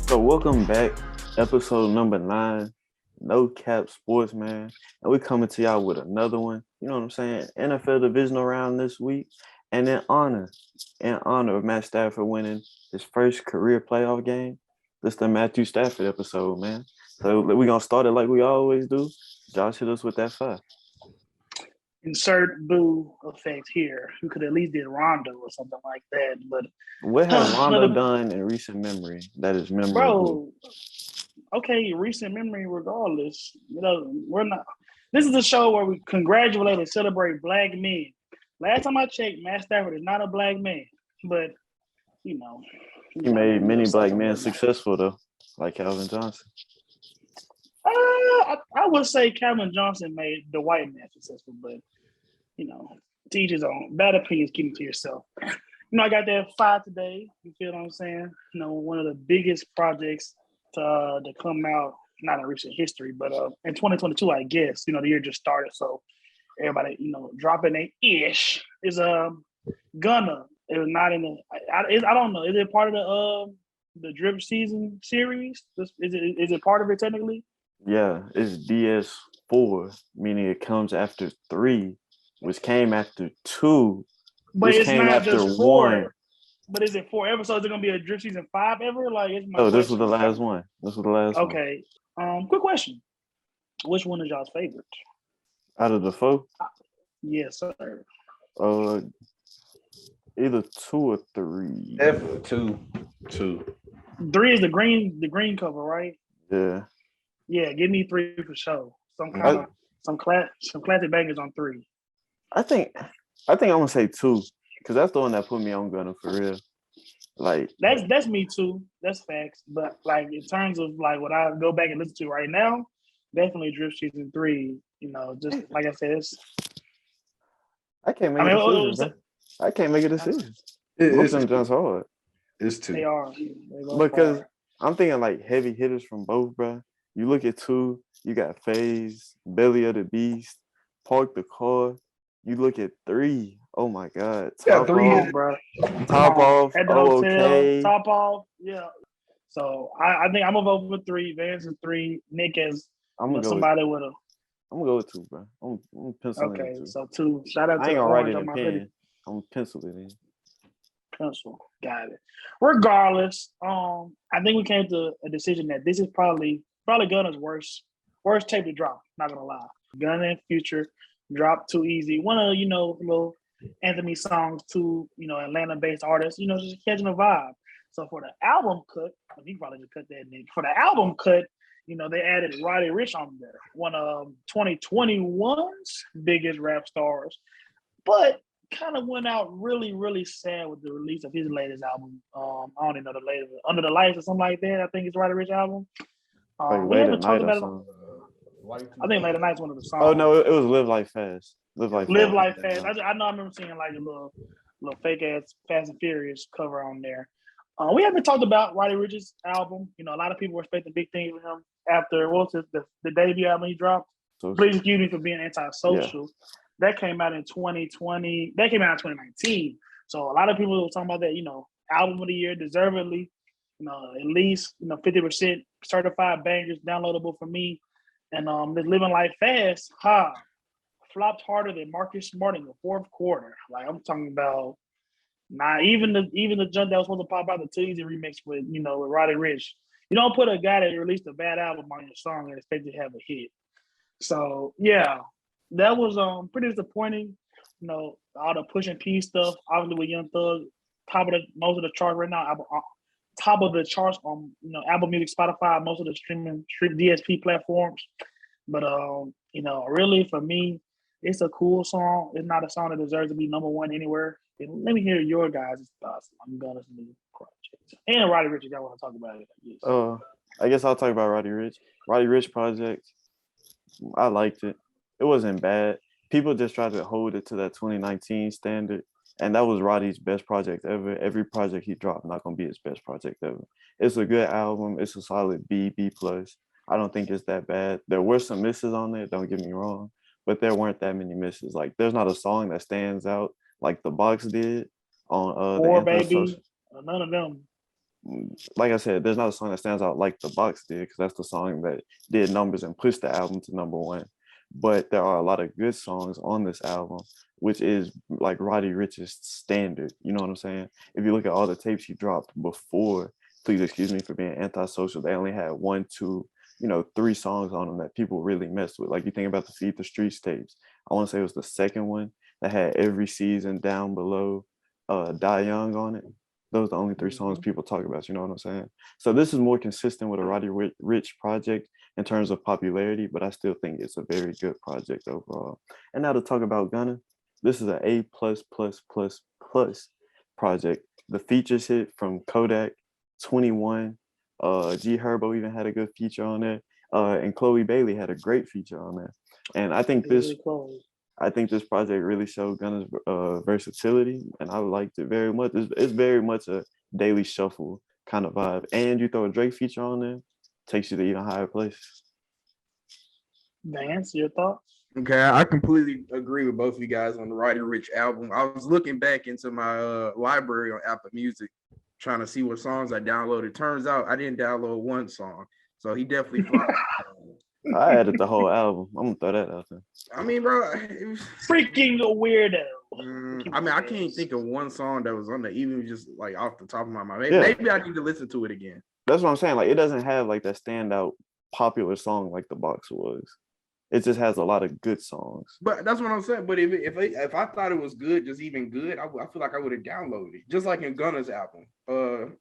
So welcome back, episode number 9, No Cap Sports, man. And we coming to y'all with another one. You know what I'm saying? NFL Divisional Round this week. And in honor of Matt Stafford winning his first career playoff game, this is the Matthew Stafford episode, man. So we're gonna start it like we always do. Josh hit us with that five. Insert boo effect here. Who could at least did Rondo or something like that. But What has Rondo done in recent memory that is memorable? bro, okay, recent memory regardless. We're not. This is a show where we congratulate and celebrate black men. Last time I checked, Matt Stafford is not a black man, but he made many black men successful though, like Calvin Johnson. I would say Calvin Johnson made the white man successful, but teach his own. Bad opinions, keep them to yourself. I got that 5 today. You feel what I'm saying? One of the biggest projects to come out, not in recent history, but in 2022, I guess. The year just started, so everybody, dropping a ish is Gunna. It was not in the. I don't know. Is it part of the drip season series? Is it part of it technically? Yeah, it's DS4, meaning it comes after 3, which came after 2, but which came after 1. But is it 4 episodes? Is it gonna be a drip season 5 ever? Like, it's my question. This was the last one. Okay. Quick question. Which one is y'all's favorite? Out of the 4? Yes, sir. Either 2 or 3. Definitely 2. 3 is the green cover, right? Yeah. Yeah, give me 3 for sure. Some classic bangers on 3. I think I'm gonna say 2, because that's the one that put me on Gunna for real. Like that's me too. That's facts. But like in terms of like what I go back and listen to right now, definitely Drip Season 3. Just like I said, I can't make a decision. I can't make a decision. Most of them just hard. It's 2. They are. Because I'm thinking like heavy hitters from both, bro. You look at 2, you got FaZe, Belly of the Beast, Park the Car. You look at 3, oh my God. Top off, bro. Top off, at the hotel, top off, yeah. So I think I'm gonna vote for 3. Vance is 3. Nick as somebody with a. I'm gonna go with 2, bro. I'm penciling okay, in 2. So 2. Shout out to I ain't gonna write it in pen. I'm penciling it in. Pencil. Got it. Regardless, I think we came to a decision that this is probably Gunna's worst tape to drop. Not gonna lie, Gunna and Future dropped Too Easy. One of little Anthony songs to Atlanta-based artists. Just catching a vibe. So for the album cut, you probably just cut that, Nick. For the album cut, they added Roddy Ricch on there, one of 2021's biggest rap stars, but kind of went out really, really sad with the release of his latest album. I don't even know the latest, Under the Lights or something like that. I think it's Roddy Ricch album. We haven't talked about it. I think Late at Night's one of the songs. Oh no, it was Live Life Fast. Live Life Fast. I know. I remember seeing like a little fake ass Fast and Furious cover on there. We haven't talked about Roddy Ricch's album. A lot of people were expecting big things from him after the debut album he dropped. Please excuse me for being antisocial. Yeah. That came out in 2020. That came out in 2019. So a lot of people were talking about that. Album of the year, deservedly. At least 50% certified bangers downloadable for me. And this Living Life Fast, flopped harder than Marcus Smart in the 4th quarter. Like, I'm talking about, even the junk that was supposed to pop out the Too Easy remix with Roddy Ricch. You don't put a guy that released a bad album on your song and expect to have a hit. So yeah, that was pretty disappointing. All the Push and P stuff, obviously with Young Thug, top of most of the charts right now. Top of the charts on Apple Music, Spotify, most of the stream DSP platforms. But really for me, it's a cool song. It's not a song that deserves to be number 1 anywhere. And let me hear your guys' thoughts on Gunna's new project. And Roddy Ricch, I want to talk about it. I guess I'll talk about Roddy Ricch. Roddy Ricch project, I liked it. It wasn't bad. People just tried to hold it to that 2019 standard. And that was Roddy's best project ever. Every project he dropped not gonna be his best project ever. It's a good album. It's a solid B+. I don't think it's that bad. There were some misses on it, don't get me wrong, but there weren't that many misses. Like, there's not a song that stands out like The Box did on Or Baby. None of them. like I said, there's not a song that stands out like The Box did, because that's the song that did numbers and pushed the album to #1. But there are a lot of good songs on this album, which is like Roddy Ricch's standard. You know what I'm saying? If you look at all the tapes he dropped before, Please Excuse Me for Being Antisocial, they only had 1, 2, 3 songs on them that people really messed with. Like you think about the Feed the Streets tapes. I want to say it was the second one that had Every Season, Down Below, Die Young on it. Those are the only 3 songs people talk about, you know what I'm saying? So this is more consistent with a Roddy Ricch project in terms of popularity, but I still think it's a very good project overall. And now to talk about Gunna, this is an A+++ project. The features hit from Kodak, 21, G Herbo even had a good feature on there, and Chloe Bailey had a great feature on there. And I think this project really showed Gunna's versatility, and I liked it very much. It's very much a daily shuffle kind of vibe. And you throw a Drake feature on there, takes you to even higher places. Vance, your thoughts? Okay, I completely agree with both of you guys on the Roddy Ricch album. I was looking back into my library on Apple Music, trying to see what songs I downloaded. Turns out I didn't download one song, so he definitely flopped. I added the whole album. I'm gonna throw that out there. I mean, bro, it was freaking weirdo. I mean, I can't think of one song that was on there, even just like off the top of my mind. Yeah. Maybe I need to listen to it again. That's what I'm saying. Like, it doesn't have like that standout popular song like The Box was. It just has a lot of good songs. But that's what I'm saying. But if I thought it was good, just even good, I feel like I would have downloaded it. Just like in Gunna's album.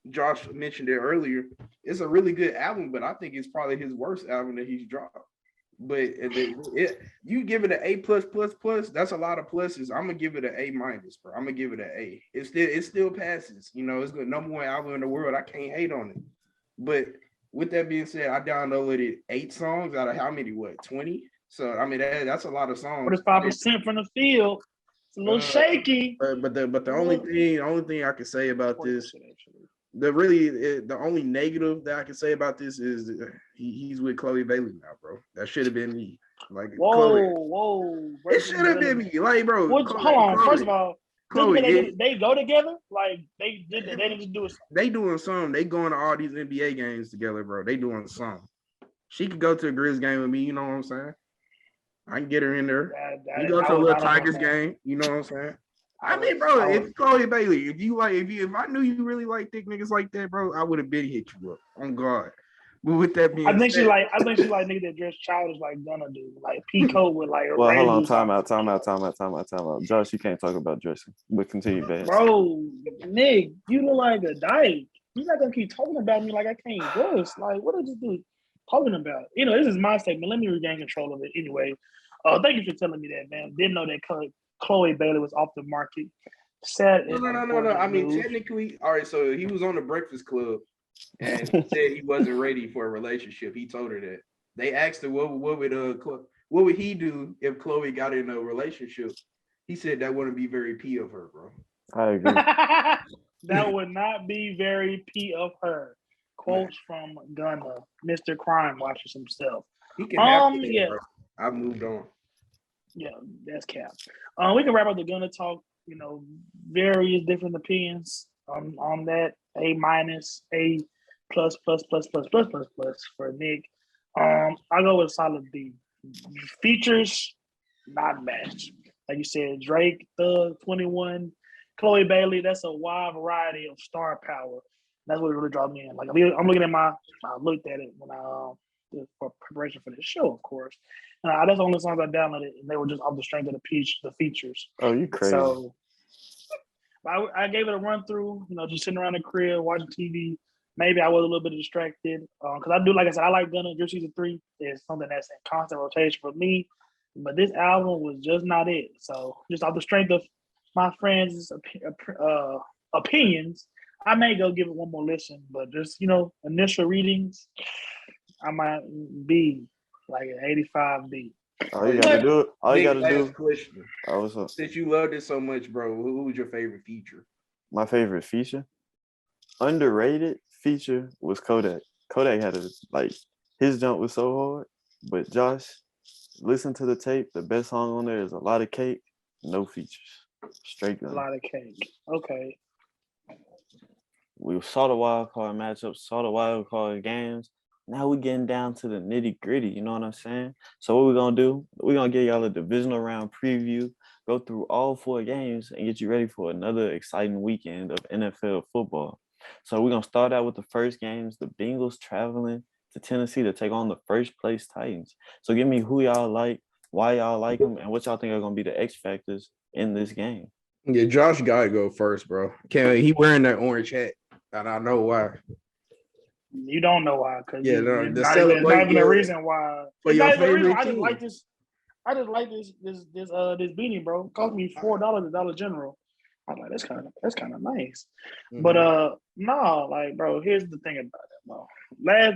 Josh mentioned it earlier. It's a really good album, but I think it's probably his worst album that he's dropped. But you give it an A+++, that's a lot of pluses. I'm gonna give it an A-, bro. I'm gonna give it an A. It still passes. You know, it's the #1 album in the world. I can't hate on it. But with that being said, I downloaded 8 songs out of how many? 20? So I mean that's a lot of songs. 45% from the field. It's a little shaky. But the only thing I can say about this, the only negative that I can say about this is he's with Chloe Bailey now, bro. That should have been me. Like whoa. It should have been me. Like, bro. Hold on. First of all, Chloe, they go together? Like they didn't just do it. They doing something. They going to all these NBA games together, bro. They doing something. She could go to a Grizz game with me, you know what I'm saying? I can get her in there. You go to a little Tigers game, you know what I'm saying? I mean, bro, if Chloe Bailey, if I knew you really like thick niggas like that, bro, I would have been hit you up. On God. But with that being I think she like niggas that dress childish like Gunna do. Like Pico with like well, hold on, time out. Josh, you can't talk about dressing. But continue, Vance. Bro, Nick, you look like a dyke. You're not gonna keep talking about me like I can't dress. Like, what is this dude talking about? You know, this is my statement. Let me regain control of it anyway. Thank you for telling me that, man. Didn't know that Chloe Bailey was off the market. Sad. No. I mean, technically, all right. So he was on the Breakfast Club and he said he wasn't ready for a relationship. He told her that. They asked her what would he do if Chloe got in a relationship. He said that wouldn't be very P of her, bro. I agree. That would not be very P of her. Quotes from Gunna, Mr. Crime watches himself. He can have it, bro. I've moved on. Yeah, that's cap. We can wrap up the Gunna talk. You know, various different opinions on that. A-, A+++++ for Nick. I'll go with solid B. Features, not matched. Like you said, Drake, Thug, 21, Chloe Bailey. That's a wide variety of star power. That's what really draws me in. Like I'm looking at I looked at it when for preparation for this show, of course. And that's the only songs I downloaded, and they were just off the strength of the features. Oh, you crazy! So I gave it a run through. You know, just sitting around the crib watching TV. Maybe I was a little bit distracted because I do, like I said, I like Gunna. Drip Season 3 is something that's in constant rotation for me. But this album was just not it. So just off the strength of my friends' opinions, I may go give it one more listen. But just, initial readings, I might be like an 85 B. All you gotta do. Question. Oh, what's up? Since you loved it so much, bro, who was your favorite feature? My favorite feature? Underrated feature was Kodak. Kodak had his jump was so hard. But Josh, listen to the tape. The best song on there is A Lot of Cake, no features. Straight gun. A lot of cake. Okay. We saw the wild card matchups, saw the wild card games. Now we're getting down to the nitty gritty. You know what I'm saying? So what we're gonna do? We're gonna give y'all a divisional round preview, go through all 4 games, and get you ready for another exciting weekend of NFL football. So we're gonna start out with the first games. The Bengals traveling to Tennessee to take on the first place Titans. So give me who y'all like, why y'all like them, and what y'all think are gonna be the X factors in this game. Yeah, Josh gotta go first, bro. He wearing that orange hat, and I know why. You don't know why, because Yeah, not even a reason why. For It's your not even a reason. favorite I just team. like this. I just like this beanie, bro. It cost me $4 at Dollar General. I'm like, that's kind of nice. Mhm. But no, like, bro, here's the thing about it, bro.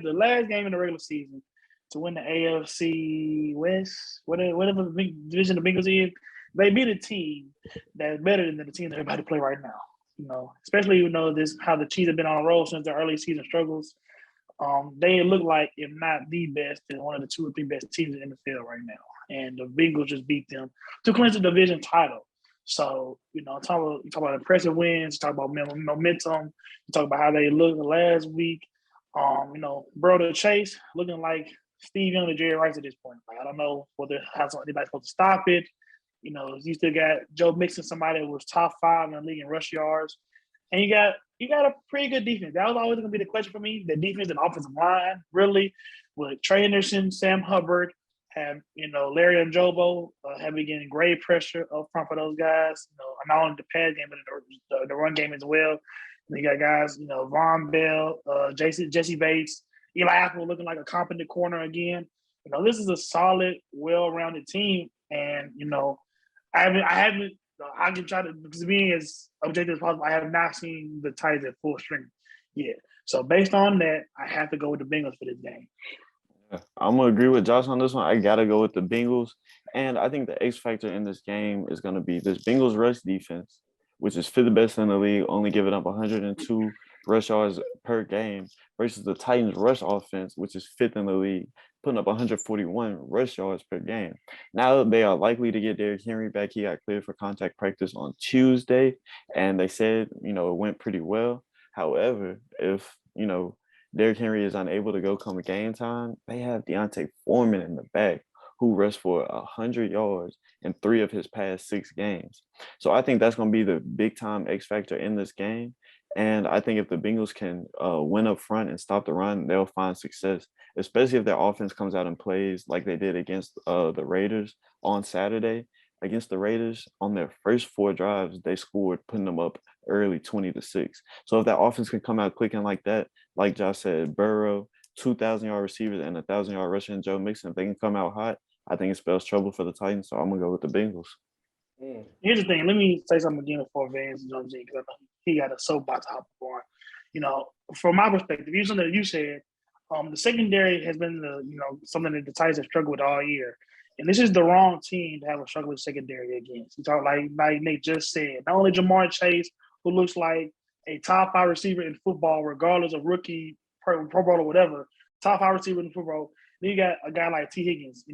The last game in the regular season to win the AFC West, whatever the big division the Bengals is, they beat a team that's better than the team they're about to play right now. You know, especially this how the Chiefs have been on a roll since their early season struggles. They look like, if not the best, then one of the 2 or 3 best teams in the NFL right now. And the Bengals just beat them to clinch the division title. So, talk about impressive wins, talk about momentum, you talk about how they looked last week. Bro, the Chase looking like Steve Young to Jerry Rice at this point. Like, I don't know how anybody's supposed to stop it. You still got Joe Mixon, somebody that was top 5 in the league in rush yards. And you got a pretty good defense. That was always going to be the question for me. The defense and offensive line, really, with Trey Anderson, Sam Hubbard, have Larry and Jobo have been getting great pressure up front for those guys. Not only the pass game but the run game as well. And you got guys, Von Bell, Jesse Bates, Eli Apple looking like a competent corner again. This is a solid, well-rounded team, and I can try to, because being as objective as possible, I have not seen the Titans at full strength yet. So based on that, I have to go with the Bengals for this game. I'm gonna agree with Josh on this one. I gotta go with the Bengals, and I think the X factor in this game is gonna be this Bengals rush defense, which is 5th best in the league, only giving up 102 rush yards per game, versus the Titans rush offense, which is 5th in the league, putting up 141 rush yards per game. Now they are likely to get Derrick Henry back. He got cleared for contact practice on Tuesday, and they said it went pretty well. However, if Derrick Henry is unable to go come game time, they have Deontay Foreman in the back, who rushed for 100 yards in 3 of his past 6 games. So I think that's going to be the big-time X factor in this game. And I think if the Bengals can win up front and stop the run, they'll find success, especially if their offense comes out and plays like they did against the Raiders on Saturday. Against the Raiders, on their first 4 drives, they scored, putting them up early 20-6. So if that offense can come out clicking like that, like Josh said, Burrow, 2,000-yard receivers and 1,000-yard rusher and Joe Mixon, if they can come out hot, I think it spells trouble for the Titans. So I'm going to go with the Bengals. Here's the thing. Let me say something again before Vance jumps in, because I know he got a soapbox to hop on. From my perspective, you something that you said, the secondary has been something that the Titans have struggled with all year. And this is the wrong team to have a struggle with secondary against. You talk like Nate just said, not only Jamar Chase, who looks like a top 5 receiver in football, regardless of rookie, Pro Bowl or whatever, top 5 receiver in football. Then you got a guy like T. Higgins,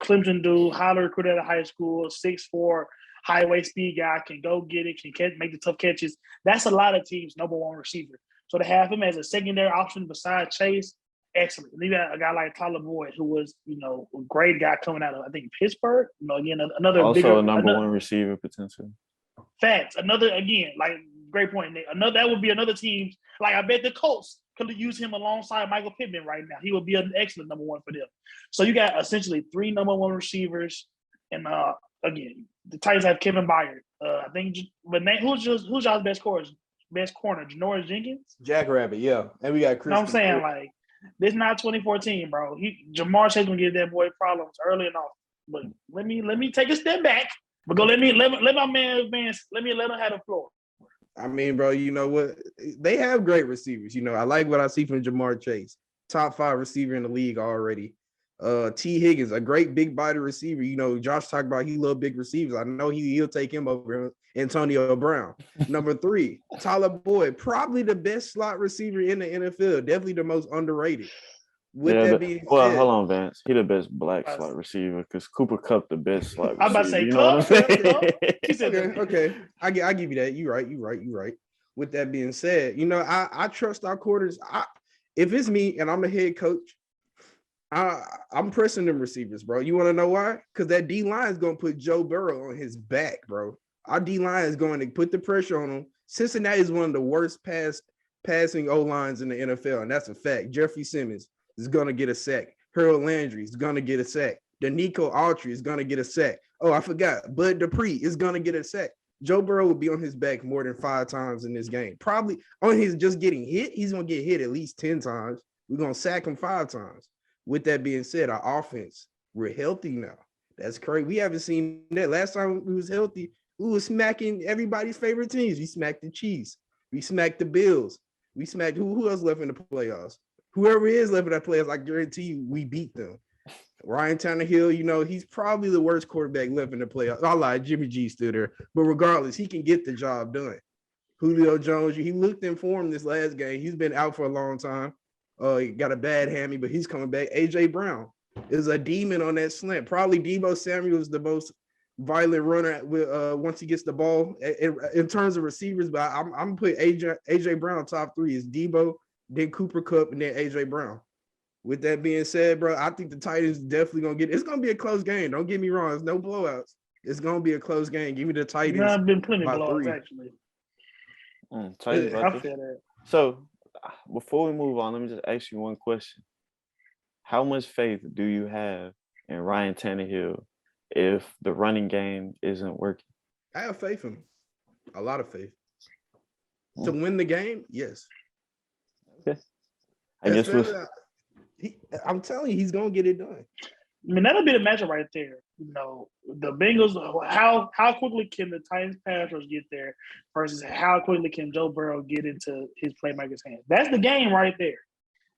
Clemson dude, highly recruited out of high school, 6'4", highway speed guy, can go get it, can make the tough catches. That's a lot of teams' number 1 receiver. So to have him as a secondary option beside Chase, excellent. And you got a guy like Tyler Boyd, who was, a great guy coming out of, I think, Pittsburgh. Again, another also bigger, a number 1 receiver potentially. Facts. Another, again, like, great point, Nick. That would be another team. Like, I bet the Colts could use him alongside Michael Pittman right now. He would be an excellent number 1 for them. So you got essentially 3 number 1 receivers, and again, the Titans have Kevin Byard. I think, but Nate, who's y'all's best corner? Janoris Jenkins? Jackrabbit, yeah. And we got Chris. You know what I'm saying? Like, this not 2014, bro. Jamar Chase gonna give that boy problems early and often. But let me take a step back. But let my man let him have the floor. I mean, bro, you know what? They have great receivers. I like what I see from Jamar Chase. Top 5 receiver in the league already. T. Higgins, a great big body receiver. Josh talked about he love big receivers. I know he'll take him over Antonio Brown. Number 3, Tyler Boyd, probably the best slot receiver in the NFL. Definitely the most underrated. Hold on, Vance. He the best black slot receiver because Cooper Kupp the best slot receiver. I'm about to say, you know what I'm saying? Okay. I give you that. You're right. with that being said, I trust our quarters. If it's me and I'm a head coach, I'm pressing them receivers, bro. You want to know why? Because that D line is going to put Joe Burrow on his back, bro. Our D line is going to put the pressure on him. Cincinnati is one of the worst passing O lines in the NFL, and that's a fact. Jeffrey Simmons is going to get a sack. Harold Landry is going to get a sack. Danico Autry is going to get a sack. Oh, I forgot. Bud Dupree is going to get a sack. Joe Burrow will be on his back more than 5 times in this game. Probably on his just getting hit, he's going to get hit at least 10 times. We're going to sack him 5 times. With that being said, our offense, we're healthy now. That's crazy. We haven't seen that. Last time we was healthy, we was smacking everybody's favorite teams. We smacked the Chiefs. We smacked the Bills. We smacked who else left in the playoffs? Whoever is left in the playoffs, I guarantee you we beat them. Ryan Tannehill, he's probably the worst quarterback left in the playoffs. I lied, Jimmy G stood there. But regardless, he can get the job done. Julio Jones, he looked in form this last game. He's been out for a long time. He got a bad hammy, but he's coming back. A.J. Brown is a demon on that slant. Probably Deebo Samuel is the most violent runner once he gets the ball in terms of receivers. But I'm put A.J. Brown top 3 is Deebo, then Cooper Kupp, and then A.J. Brown. With that being said, bro, I think the Titans definitely going to it's going to be a close game. Don't get me wrong. There's no blowouts. It's going to be a close game. Give me the Titans. I've been plenty of blowouts, 3. actually. Titans I feel that. So, before we move on, let me just ask you one question. How much faith do you have in Ryan Tannehill if the running game isn't working? I have faith in him. A lot of faith. To win the game, yes. Okay. I guess I'm telling you, he's going to get it done. I mean, that'll be the matchup right there. The Bengals, how quickly can the Titans pass rush get there versus how quickly can Joe Burrow get into his playmaker's hands? That's the game right there.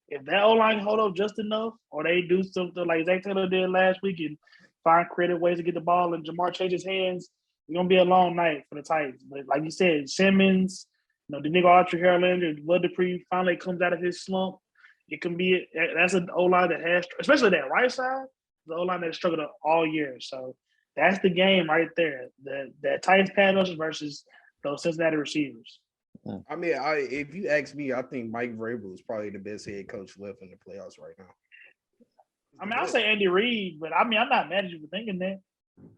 If that O-line can hold up just enough, or they do something like Zach Taylor did last week and find creative ways to get the ball in Jamar Chase's hands, it's going to be a long night for the Titans. But like you said, Simmons, Danico Autry, Harold Landry, Bud Dupree finally comes out of his slump. It can be that's an O-line that has, especially that right side, the O-line that struggled all year. So that's the game right there. That Titans pass rush versus those Cincinnati receivers. I mean, if you ask me, I think Mike Vrabel is probably the best head coach left in the playoffs right now. I mean, I'll say Andy Reid, but I mean, I'm not mad at you for thinking that.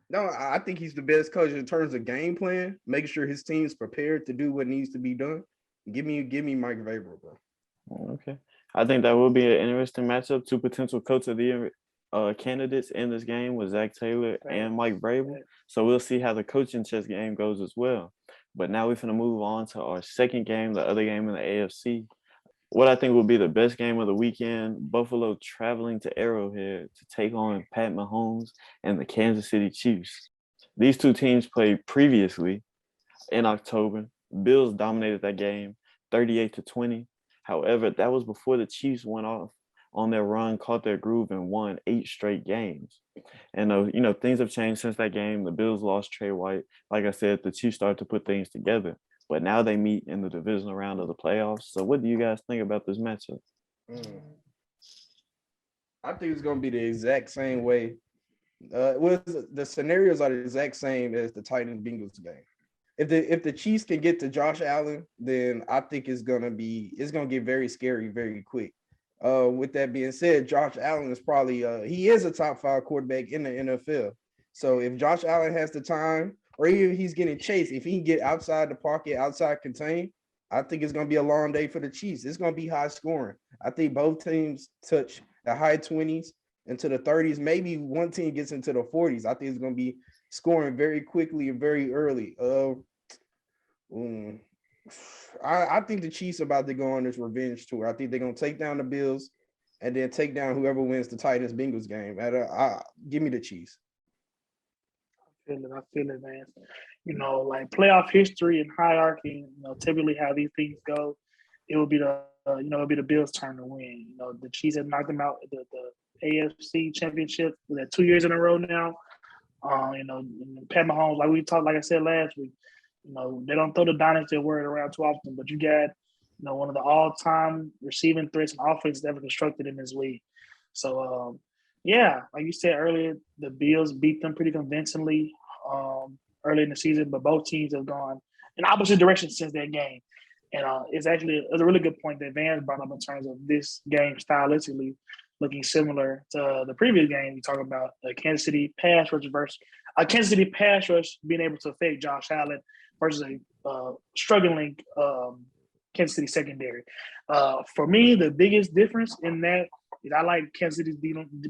No, I think he's the best coach in terms of game plan, making sure his team's prepared to do what needs to be done. Give me Mike Vrabel, bro. Okay. I think that will be an interesting matchup. 2 potential coach of the year candidates in this game with Zach Taylor and Mike Vrabel. So we'll see how the coaching chess game goes as well. But now we're going to move on to our second game, the other game in the AFC. What I think will be the best game of the weekend, Buffalo traveling to Arrowhead to take on Pat Mahomes and the Kansas City Chiefs. These two teams played previously in October. Bills dominated that game 38-20. However, that was before the Chiefs went off on their run, caught their groove, and won 8 straight games. And, things have changed since that game. The Bills lost Trey White. Like I said, the Chiefs started to put things together. But now they meet in the divisional round of the playoffs. So what do you guys think about this matchup? I think it's going to be the exact same way. The scenarios are the exact same as the Titans-Bengals game. If the Chiefs can get to Josh Allen, then I think it's gonna get very scary very quick. With that being said, Josh Allen is probably he is a top 5 quarterback in the NFL. So if Josh Allen has the time, or even he's getting chased, if he can get outside the pocket, outside contain, I think it's gonna be a long day for the Chiefs. It's gonna be high scoring. I think both teams touch the high 20s into the 30s. Maybe one team gets into the 40s. I think it's gonna be scoring very quickly and very early. I think the Chiefs are about to go on this revenge tour. I think they're going to take down the Bills and then take down whoever wins the Titans-Bengals game. Give me the Chiefs. I feel it, man. Like playoff history and hierarchy, typically how these things go, it will be the Bills' turn to win. The Chiefs have knocked them out the AFC Championship for that 2 years in a row now. Pat Mahomes, like I said last week, they don't throw the dynasty word around too often, but you got, one of the all-time receiving threats and offenses ever constructed in this league. So, like you said earlier, the Bills beat them pretty convincingly early in the season, but both teams have gone in opposite directions since that game. And it's a really good point that Vance brought up in terms of this game stylistically looking similar to the previous game. You talk about the Kansas City pass rush versus a Kansas City pass rush being able to affect Josh Allen versus a struggling Kansas City secondary. For me, the biggest difference in that is I like Kansas City's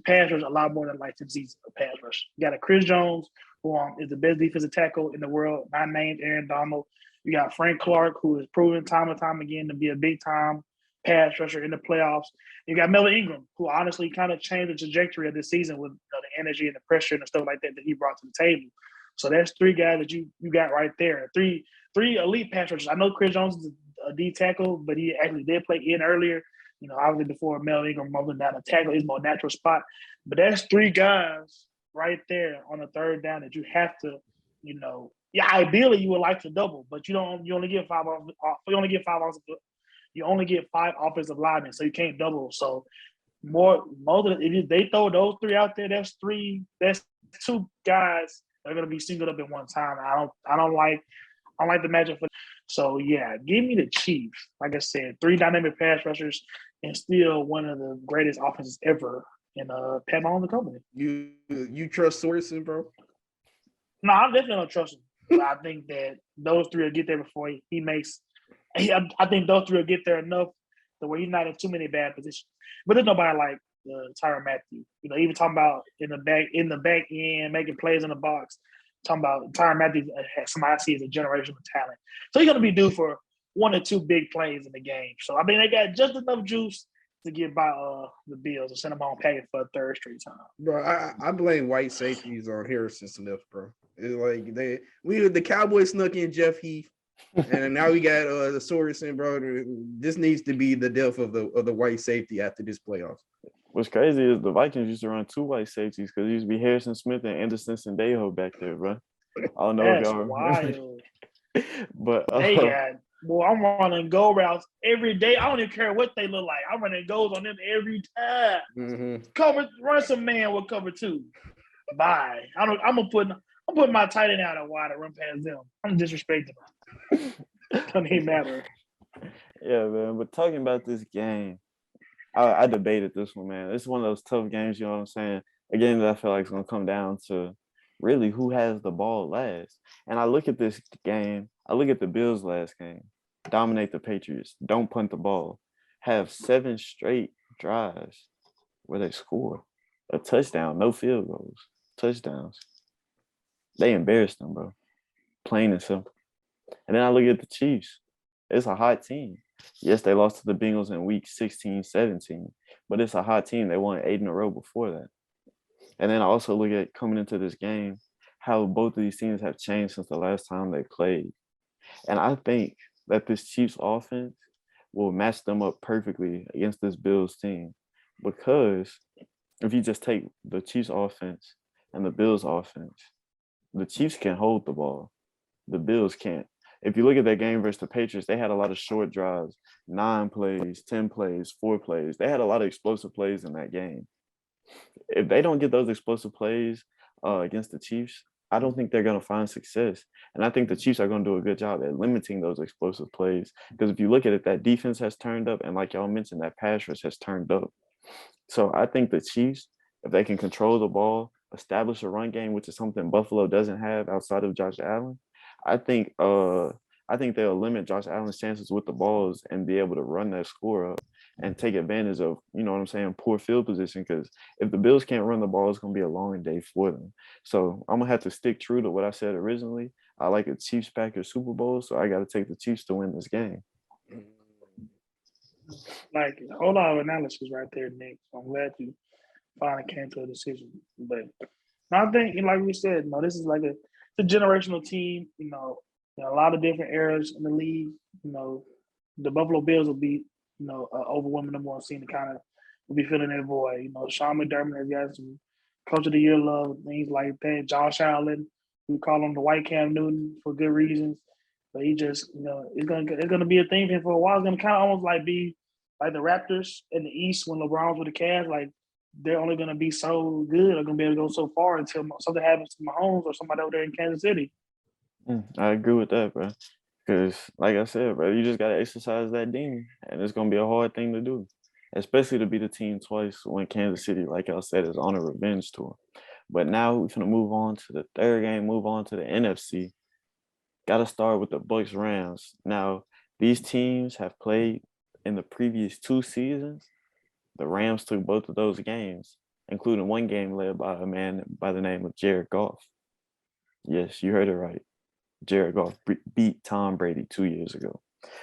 pass rush a lot more than I like Tennessee's pass rush. You got a Chris Jones, who is the best defensive tackle in the world, not named Aaron Donald. You got Frank Clark, who has proven time and time again to be a big-time pass rusher in the playoffs. You got Melvin Ingram, who honestly kind of changed the trajectory of this season with the energy and the pressure and the stuff like that he brought to the table. So that's three guys that you got right there. Three elite pass rushers. I know Chris Jones is a D tackle, but he actually did play in earlier. Obviously before Melvin Ingram moving down to tackle his more natural spot. But that's three guys right there on the third down that you have to, ideally you would like to double, but you only get five offensive linemen, so you can't double. So if they throw those three out there, that's two guys that are gonna be singled up at one time. I don't like the matchup for. So yeah, give me the Chiefs. Like I said, three dynamic pass rushers and still one of the greatest offenses ever in Pat Mahomes' company. You trust Sorensen, bro? No, I definitely don't trust him. But I think that those three will get there before he makes. I think those three will get there enough to where he's not in too many bad positions. But there's nobody like Tyrann Mathieu. Even talking about in the back end, making plays in the box. Talking about Tyrann Mathieu, somebody I see as a generational talent. So he's going to be due for one or two big plays in the game. So, I mean, they got just enough juice to get by the Bills and send them on packing for a third straight time. Bro, I blame white safeties on Harrison Smith, bro. It's like the Cowboys snuck in Jeff Heath, and now we got the Sorensen, bro. This needs to be the death of the white safety after this playoffs. What's crazy is the Vikings used to run two white safeties because it used to be Harrison Smith and Anderson Sandejo back there, bro. I don't know if y'all remember. Wild. But I'm running go routes every day. I don't even care what they look like. I'm running goals on them every time. Mm-hmm. Run some man with cover two. Bye. I'm putting my tight end out of wide to run past them. I'm disrespecting them. Doesn't even matter. Yeah, man. But talking about this game, I debated this one, man. It's one of those tough games, you know what I'm saying? A game that I feel like is going to come down to really who has the ball last. And I look at this game, I look at the Bills last game, dominate the Patriots, don't punt the ball, have 7 straight drives where they score a touchdown, no field goals, touchdowns. They embarrassed them, bro. Plain and simple. And then I look at the Chiefs. It's a hot team. Yes, they lost to the Bengals in week 16, 17, but it's a hot team. They won 8 in a row before that. And then I also look at coming into this game, how both of these teams have changed since the last time they played. And I think that this Chiefs offense will match them up perfectly against this Bills team. Because if you just take the Chiefs offense and the Bills offense, the Chiefs can hold the ball. The Bills can't. If you look at that game versus the Patriots, they had a lot of short drives, 9 plays, 10 plays, 4 plays. They had a lot of explosive plays in that game. If they don't get those explosive plays against the Chiefs, I don't think they're going to find success. And I think the Chiefs are going to do a good job at limiting those explosive plays. Because if you look at it, that defense has turned up. And like y'all mentioned, that pass rush has turned up. So I think the Chiefs, if they can control the ball, establish a run game, which is something Buffalo doesn't have outside of Josh Allen, I think they'll limit Josh Allen's chances with the balls and be able to run that score up and take advantage of, you know what I'm saying, poor field position. Because if the Bills can't run the ball, it's going to be a long day for them. So I'm going to have to stick true to what I said originally. I like a Chiefs-Packers Super Bowl, so I got to take the Chiefs to win this game. Like, a whole lot of analysis right there, Nick. So I'm glad you finally came to a decision. But I think, like we said, this is like a generational team. A lot of different eras in the league. The Buffalo Bills will be, overwhelming number one team to kind of will be filling that void. Sean McDermott has got some Coach of the Year love, things like that. Josh Allen, we call him the White Cam Newton for good reasons. But he just, it's gonna be a thing for him for a while. It's gonna kind of almost like be like the Raptors in the East when LeBron's with the Cavs. Like they're only gonna be so good, or gonna be able to go so far until something happens to Mahomes or somebody over there in Kansas City. I agree with that, bro. Because, like I said, bro, you just got to exercise that demon. And it's going to be a hard thing to do, especially to beat the team twice when Kansas City, like I said, is on a revenge tour. But now we're going to move on to the third game, move on to the NFC. Got to start with the Bucks Rams. Now, these teams have played in the previous 2 seasons. The Rams took both of those games, including one game led by a man by the name of Jared Goff. Yes, you heard it right. Jared Goff beat Tom Brady 2 years ago.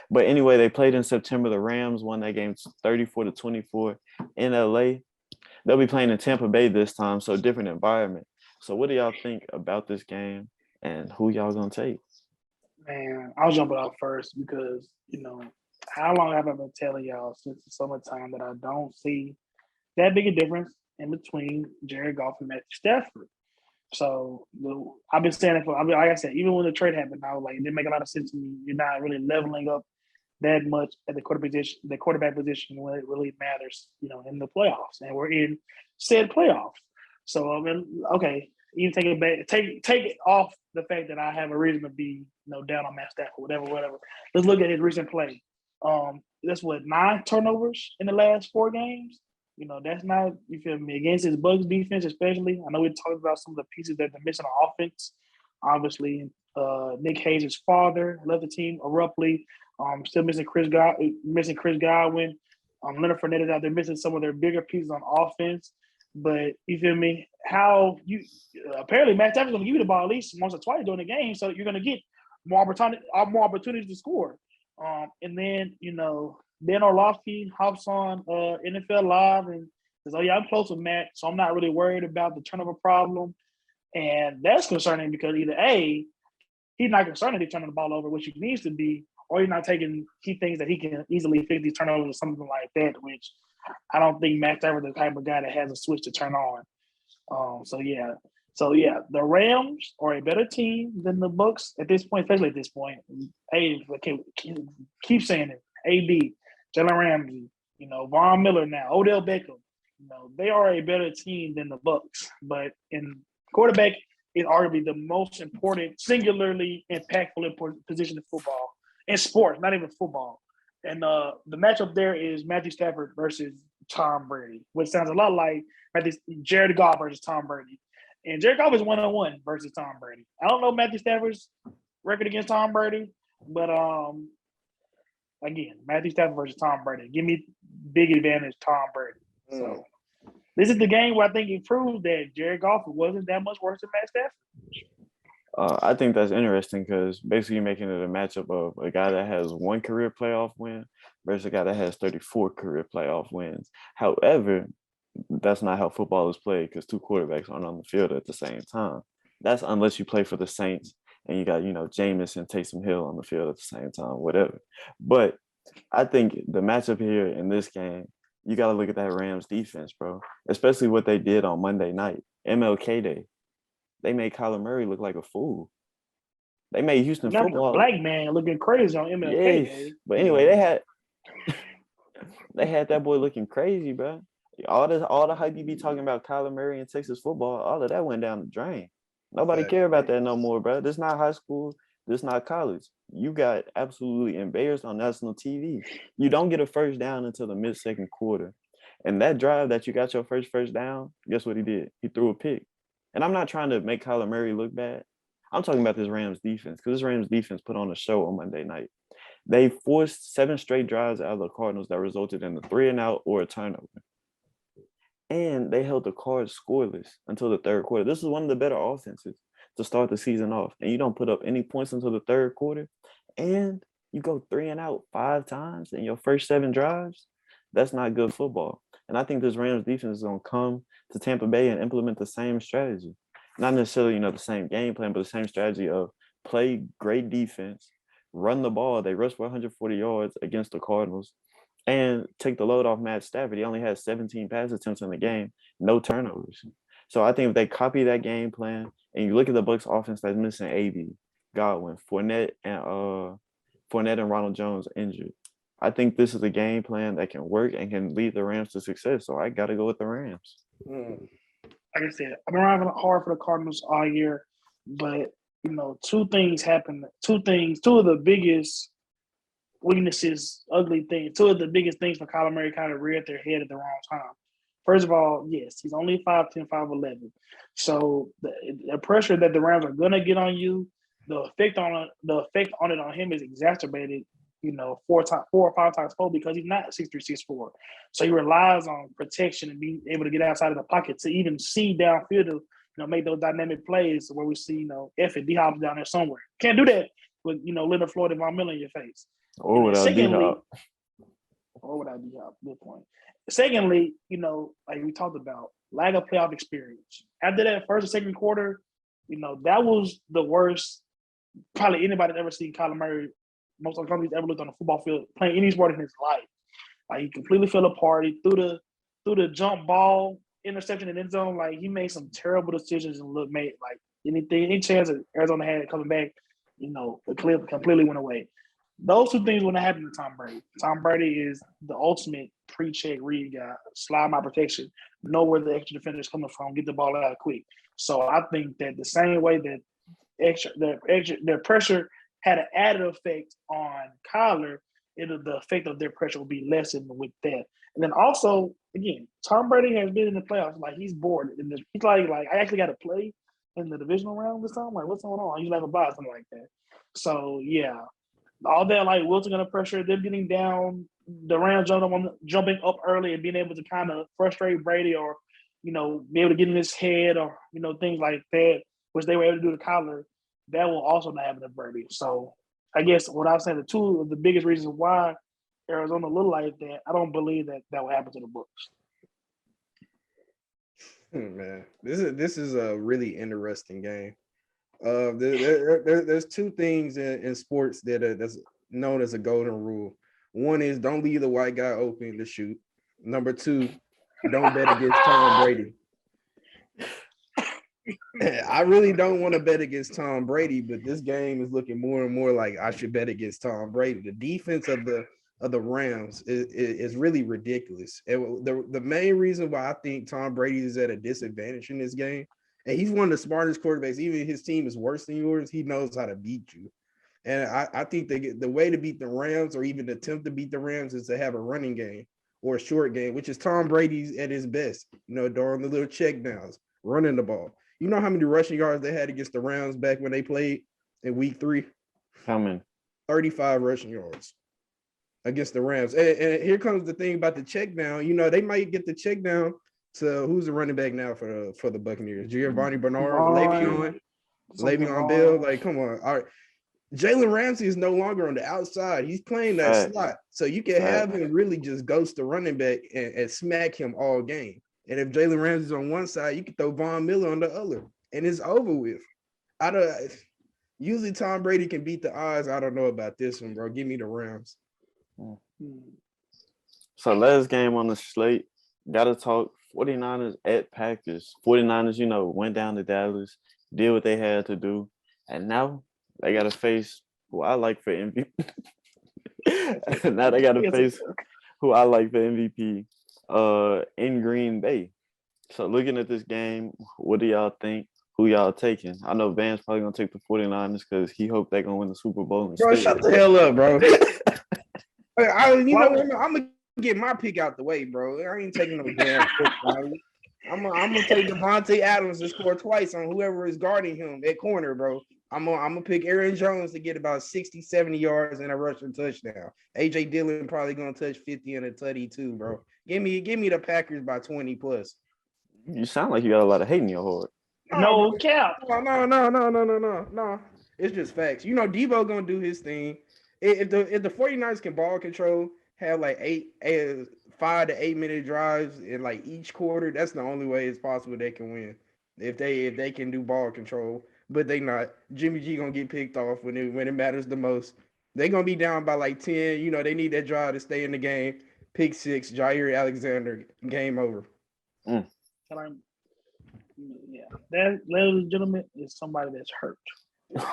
But anyway, they played in September. The Rams won that game 34-24 in LA. They'll be playing in Tampa Bay this time, so different environment. So what do y'all think about this game and who y'all gonna take? Man, I'll jump it off first because, how long have I been telling y'all since the summertime that I don't see that big a difference in between Jared Goff and Matthew Stafford. So I've been saying it like I said, even when the trade happened, I was like, it didn't make a lot of sense to me. You're not really leveling up that much at the quarterback position when it really matters, in the playoffs. And we're in said playoffs. So okay, you take it back, take it off the fact that I have a reason to be, down on Matt Stafford, whatever. Let's look at his recent play. That's 9 turnovers in the last 4 games. That's not, you feel me, against his Bucs defense, especially. I know we talked about some of the pieces that they're missing on offense. Obviously, Nick Hayes' father left the team abruptly. Still missing Chris Godwin. Leonard Fournette is out there missing some of their bigger pieces on offense. But you feel me? Apparently Matt Stafford's going to give you the ball at least once or twice during the game, so you're going to get more opportunities to score. And then, Dan Orlovsky hops on NFL Live and says, "Oh yeah, I'm close with Matt, so I'm not really worried about the turnover problem." And that's concerning because either A, he's not concerned that he's turning the ball over, which he needs to be, or he's not taking key things that he can easily fix these turnovers or something like that, which I don't think Matt Stafford is the type of guy that has a switch to turn on. So yeah, the Rams are a better team than the Bucs at this point, especially at this point. Hey, keep saying it. AD, Jalen Ramsey, Von Miller now, Odell Beckham. They are a better team than the Bucs. But in quarterback is arguably the most important, singularly impactful position in football, in sports, not even football. And the matchup there is Matthew Stafford versus Tom Brady, which sounds a lot like Jared Goff versus Tom Brady. And Jared Goff is 1-1 versus Tom Brady. I don't know Matthew Stafford's record against Tom Brady, but again, Matthew Stafford versus Tom Brady. Give me big advantage, Tom Brady. So this is the game where I think he proved that Jared Goff wasn't that much worse than Matt Stafford. I think that's interesting because basically you're making it a matchup of a guy that has 1 career playoff win versus a guy that has 34 career playoff wins. However, that's not how football is played because 2 quarterbacks aren't on the field at the same time. That's unless you play for the Saints and you got, Jameis and Taysom Hill on the field at the same time, whatever. But I think the matchup here in this game, you got to look at that Rams defense, bro, especially what they did on Monday night, MLK Day. They made Kyler Murray look like a fool. They made Houston Not football. the black man looking crazy on MLK Day. Yes. But anyway, they had that boy looking crazy, bro. All the hype you be talking about Kyler Murray and Texas football, all of that went down the drain. Nobody care about that no more, bro. This not high school. This not college. You got absolutely embarrassed on national TV. You don't get a first down until the mid-second quarter. And that drive that you got your first down, guess what he did? He threw a pick. And I'm not trying to make Kyler Murray look bad. I'm talking about this Rams defense because this Rams defense put on a show on Monday night. They forced 7 straight drives out of the Cardinals that resulted in a 3-and-out or a turnover. And they held the Cards scoreless until the third quarter. This is one of the better offenses to start the season off. And you don't put up any points until the third quarter. And you go 3-and-out 5 times in your first 7 drives. That's not good football. And I think this Rams defense is going to come to Tampa Bay and implement the same strategy. Not necessarily, the same game plan, but the same strategy of play great defense, run the ball. They rushed for 140 yards against the Cardinals and take the load off Matt Stafford. He only had 17 pass attempts in the game, no turnovers. So I think if they copy that game plan and you look at the Bucs offense that's missing AB, Godwin, Fournette and Ronald Jones injured. I think this is a game plan that can work and can lead the Rams to success. So I got to go with the Rams. Like I said, I've been riding hard for the Cardinals all year, but two things happened. Two of the biggest weaknesses, ugly things. Two of the biggest things for Kyler Murray kind of reared their head at the wrong time. First of all, yes, he's only 5'10", 5'11". So the pressure that the Rams are gonna get on you, the effect on it on him is exacerbated, 4 or 5 times fold because he's not 6'3", 6'4". So he relies on protection and being able to get outside of the pocket to even see downfield to make those dynamic plays where we see F and D Hop's down there somewhere. Can't do that with Leonard Floyd and Von Miller in your face. Or without D Hop. Or without D Hop. Good point. Secondly, like we talked about, lack of playoff experience. After that first or second quarter, that was the worst probably anybody's ever seen Kyler Murray, most of the companies ever looked on the football field playing any sport in his life. Like he completely fell apart. He threw the jump ball interception in the end zone. Like he made some terrible decisions and made like any chance that Arizona had coming back, the clip completely went away. Those two things wouldn't happen to Tom Brady. Tom Brady is the ultimate pre-check read guy, slide my protection, know where the extra defender is coming from, get the ball out quick. So I think that the same way that their pressure had an added effect on Kyler, the effect of their pressure will be lessened with that. And then also, again, Tom Brady has been in the playoffs. Like he's bored. He's like I actually got to play in the divisional round this time. Like what's going on? I usually have a bye, something like that. So yeah. All that like Wilson gonna pressure them getting down, the Rams jumping up early and being able to kind of frustrate Brady or be able to get in his head or things like that, which they were able to do to Kyler, that will also not happen to Brady. So I guess what I was saying, the two of the biggest reasons why Arizona look like that, I don't believe that will happen to the Bucs. Man, this is a really interesting game. There's two things in sports that's known as a golden rule. One is don't leave the white guy open to shoot. Number two, don't bet against Tom Brady. I really don't want to bet against Tom Brady, but this game is looking more and more like I should bet against Tom Brady. The defense of the Rams is really ridiculous. And the main reason why I think Tom Brady is at a disadvantage in this game, and he's one of the smartest quarterbacks. Even if his team is worse than yours, he knows how to beat you. And I think the way to beat the Rams or even attempt to beat the Rams is to have a running game or a short game, which is Tom Brady's at his best, during the little check downs, running the ball. You know how many rushing yards they had against the Rams back when they played in week 3? How many? 35 rushing yards against the Rams. And here comes the thing about the check down. They might get the check down to who's the running back now for the Buccaneers? Giovanni Bernard, Le'Veon Bell. Like, come on. All right. Jalen Ramsey is no longer on the outside. He's playing that slot. So you can have him really just ghost the running back and smack him all game. And if Jalen Ramsey's on one side, you can throw Von Miller on the other. And it's over with. Usually Tom Brady can beat the odds. I don't know about this one, bro. Give me the Rams. So last game on the slate, got to talk 49ers at Packers. 49ers, went down to Dallas, did what they had to do. And now they got to face who I like for MVP. Now they got to face who I like for MVP in Green Bay. So looking at this game, what do y'all think? Who y'all taking? I know Van's probably going to take the 49ers because he hoped they're going to win the Super Bowl. Bro, shut the hell up, bro. I'm going to get my pick out the way, bro. I ain't taking no damn pick, bro. I'm gonna take Devontae Adams to score twice on whoever is guarding him at corner, bro. I'm gonna pick Aaron Jones to get about 60, 70 yards and a rushing touchdown. AJ Dillon probably gonna touch 50 and a tutty too, bro. Give me the Packers by 20 plus. You sound like you got a lot of hate in your heart. No cap. No. It's just facts. Debo gonna do his thing. If the 49ers can ball control, have like 5 to 8 minute drives in like each quarter, that's the only way it's possible they can win. If they can do ball control, but they not. Jimmy G gonna get picked off when it matters the most. They gonna be down by like 10. They need that drive to stay in the game. Pick 6, Jair Alexander, game over. Yeah, that, ladies and gentlemen, is somebody that's hurt.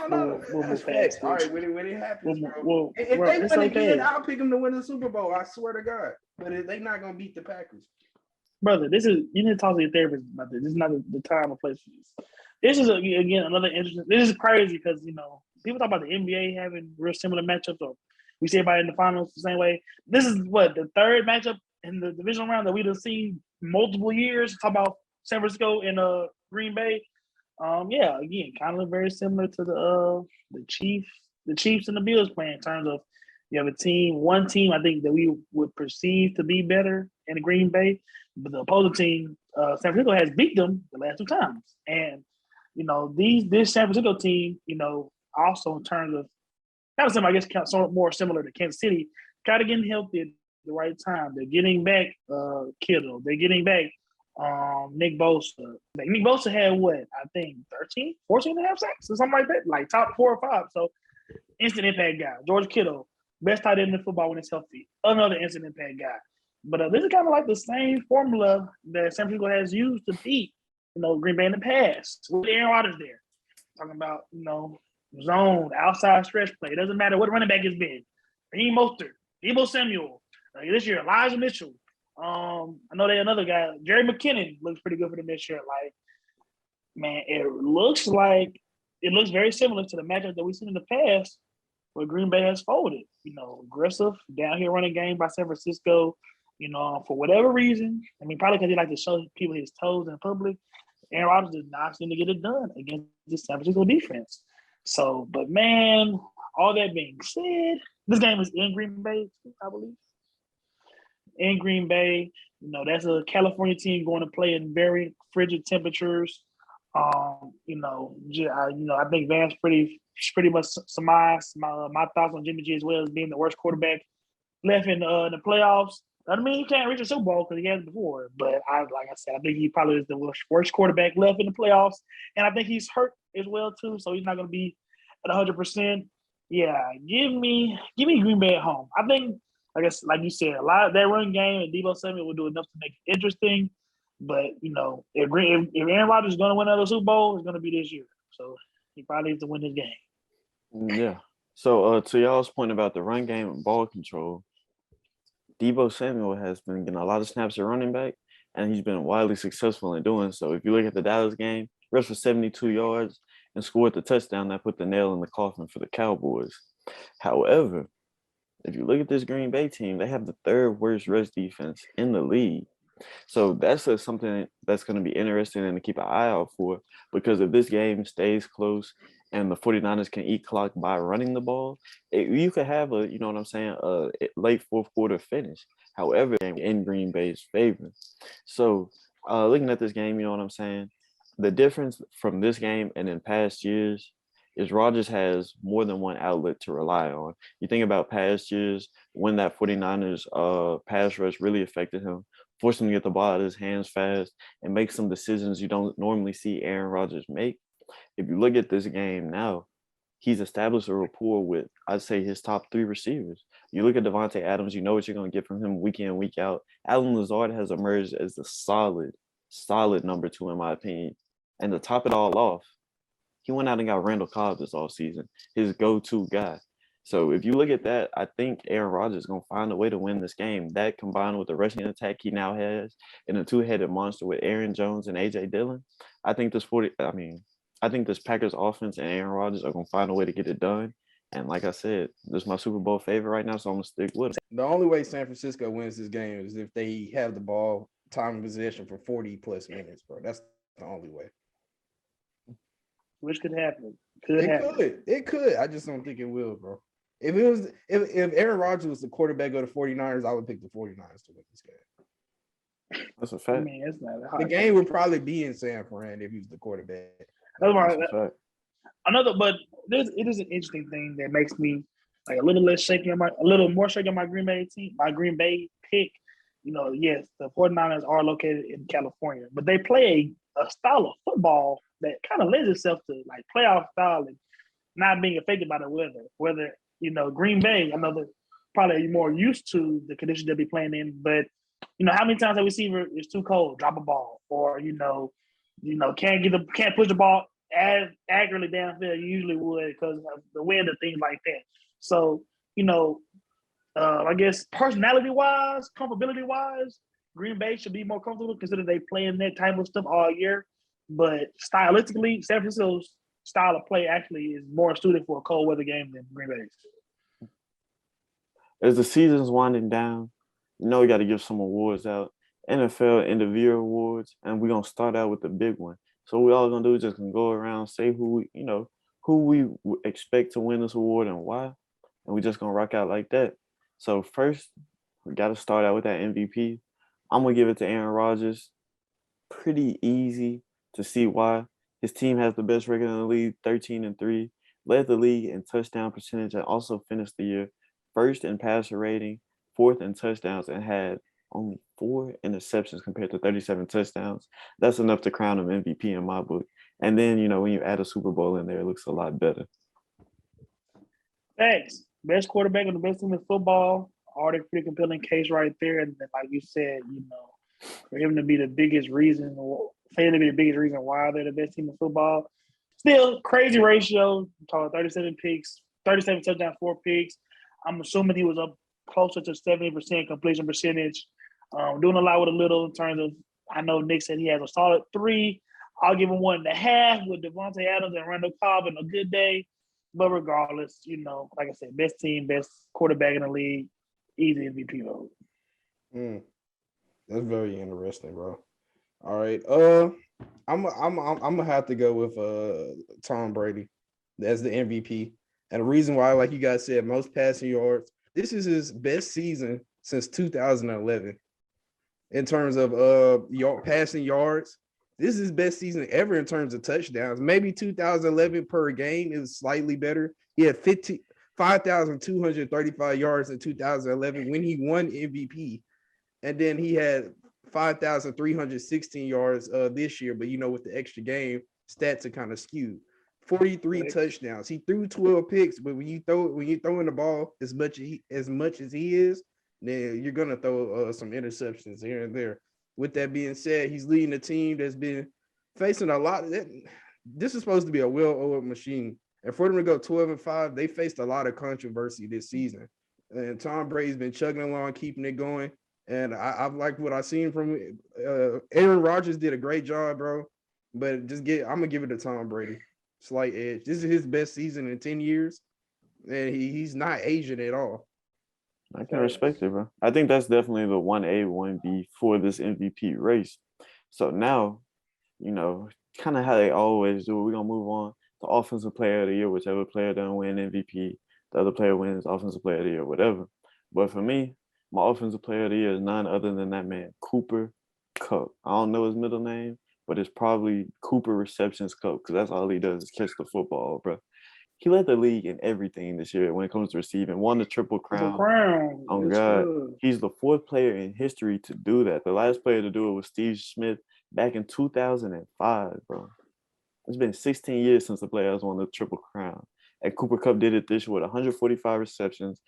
No, that's facts. All right, when it happens, bro. If they win again, I'll pick them to win the Super Bowl. I swear to God. But they not gonna beat the Packers. Brother, you need to talk to your therapist about this. This is not the time or place for this. This is again another interesting. This is crazy because people talk about the NBA having real similar matchups, or we see everybody in the finals the same way. This is what the third matchup in the divisional round that we've seen multiple years. Talk about San Francisco and Green Bay. Yeah, again, kind of very similar to the Chiefs and the Bills playing in terms of you have one team I think that we would perceive to be better in the Green Bay, but the opposing team, San Francisco has beat them the last 2 times, and this San Francisco team, also in terms of kind of similar, I guess, kind of more similar to Kansas City, try to get healthy at the right time. They're getting back Kittle. They're getting back Nick Bosa. Nick Bosa had what? I think 14 and a half sacks or something like that, like top 4 or 5. So instant impact guy. George Kittle, best tight end in football when it's healthy. Another instant impact guy. But this is kind of like the same formula that San Francisco has used to beat, Green Bay in the past with Aaron Rodgers there. Talking about, zone, outside stretch play. It doesn't matter what running back it's been. Raheem Mostert, Deebo Samuel. This year, Elijah Mitchell. I know they another guy. Jerry McKinnon looks pretty good for them this year. Like, man, it looks very similar to the matchup that we've seen in the past where Green Bay has folded. Aggressive, down here running game by San Francisco. For whatever reason, probably because he likes to show people his toes in public, Aaron Rodgers does not seem to get it done against the San Francisco defense. So, but man, all that being said, this game is in Green Bay, I believe. In Green Bay, that's a California team going to play in very frigid temperatures. I think Vance pretty much surmised my thoughts on Jimmy G as well as being the worst quarterback left in the playoffs. He can't reach a Super Bowl because he hasn't before. But like I said, I think he probably is the worst quarterback left in the playoffs, and I think he's hurt as well too. So he's not going to be at 100%. Yeah, give me Green Bay at home. I think, I guess, like you said, a lot of that run game and Deebo Samuel will do enough to make it interesting. But if Aaron Rodgers is going to win another Super Bowl, it's going to be this year. So he probably needs to win this game. Yeah. So to y'all's point about the run game and ball control, Deebo Samuel has been getting a lot of snaps at running back, and he's been wildly successful in doing so. If you look at the Dallas game, rushed for 72 yards and scored the touchdown that put the nail in the coffin for the Cowboys. However, if you look at this Green Bay team, they have the 3rd worst rush defense in the league. So that's something that's going to be interesting and to keep an eye out for, because if this game stays close and the 49ers can eat clock by running the ball, you could have a late 4th quarter finish. However, in Green Bay's favor. So looking at this game, the difference from this game and in past years is Rodgers has more than one outlet to rely on. You think about past years when that 49ers pass rush really affected him, forced him to get the ball out of his hands fast and make some decisions you don't normally see Aaron Rodgers make. If you look at this game now, he's established a rapport with, I'd say, his top 3 receivers. You look at Devontae Adams, you know what you're going to get from him week in, week out. Allen Lazard has emerged as the solid number 2, in my opinion. And to top it all off, he went out and got Randall Cobb this offseason, his go-to guy. So if you look at that, I think Aaron Rodgers is going to find a way to win this game. That combined with the rushing attack he now has and a 2-headed monster with Aaron Jones and A.J. Dillon, I think this Packers offense and Aaron Rodgers are going to find a way to get it done. And like I said, this is my Super Bowl favorite right now, so I'm going to stick with it. The only way San Francisco wins this game is if they have the ball, time of possession for 40-plus minutes, bro. That's the only way. Which could happen. It could. I just don't think it will, bro. If Aaron Rodgers was the quarterback of the 49ers, I would pick the 49ers to win this game. That's a fact. It's not hard. The game would probably be in San Fran if he was the quarterback. That's a fact. But it is an interesting thing that makes me like a little more shaking on my Green Bay team, my Green Bay pick. Yes, the 49ers are located in California, but they play a style of football that kind of lends itself to like playoff style and not being affected by the weather. Whether Green Bay, I know they're probably more used to the conditions they'll be playing in, but how many times a receiver is too cold, drop a ball, or can't push the ball as accurately downfield you usually would because of the wind and things like that. So I guess personality-wise, comfortability-wise, Green Bay should be more comfortable considering they play in that type of stuff all year. but stylistically, San Francisco's style of play actually is more suited for a cold weather game than Green Bay's. As the season's winding down, we got to give some awards out. NFL End of Year Awards, and we're gonna start out with the big one. So we all gonna do is just gonna go around, say who we expect to win this award and why, and we just gonna rock out like that. So first, we got to start out with that MVP. I'm gonna give it to Aaron Rodgers. Pretty easy to see why. His team has the best record in the league, 13-3, led the league in touchdown percentage, and also finished the year first in passer rating, fourth in touchdowns, and had only 4 interceptions compared to 37 touchdowns. That's enough to crown him MVP in my book. And then, when you add a Super Bowl in there, it looks a lot better. Thanks. Best quarterback on the best team in football. Already pretty compelling case right there. And then, like you said, for him to be the biggest reason, why they're the best team in football. Still, crazy ratio. Talking 37 picks, 37 touchdowns, 4 picks. I'm assuming he was up closer to 70% completion percentage. Doing a lot with a little in terms of, I know Nick said he has a solid 3. I'll give him 1.5 with Devontae Adams and Randall Cobb on a good day. But regardless, like I said, best team, best quarterback in the league, easy MVP vote. That's very interesting, bro. All right, I'm gonna have to go with Tom Brady as the MVP, and the reason why, like you guys said, most passing yards. This is his best season since 2011 in terms of passing yards. This is his best season ever in terms of touchdowns. Maybe 2011 per game is slightly better. He had 5,235 yards in 2011 when he won MVP. And then he had 5,316 yards this year. But, with the extra game, stats are kind of skewed. 43 touchdowns. He threw 12 picks, but when you throw in the ball as much as he is, then you're gonna throw some interceptions here and there. With that being said, he's leading a team that's been facing a lot. This is supposed to be a well-oiled machine, and for them to go 12-5, they faced a lot of controversy this season. And Tom Brady's been chugging along, keeping it going. And I've liked what I've seen from Aaron Rodgers. Did a great job, bro. But I'm gonna give it to Tom Brady. Slight edge. This is his best season in 10 years, and he's not Asian at all. I can respect it, bro. I think that's definitely the 1A, 1B for this MVP race. So now, kind of how they always do it. We're going to move on to Offensive Player of the Year. Whichever player doesn't win MVP, the other player wins Offensive Player of the Year, whatever. But for me, my Offensive Player of the Year is none other than that man, Cooper Kupp. I don't know his middle name, but it's probably Cooper Receptions Kupp, because that's all he does is catch the football, bro. He led the league in everything this year when it comes to receiving. Won the Triple Crown. Oh, God. Good. He's the 4th player in history to do that. The last player to do it was Steve Smith back in 2005, bro. It's been 16 years since the player has won the Triple Crown. And Cooper Kupp did it this year with 145 receptions,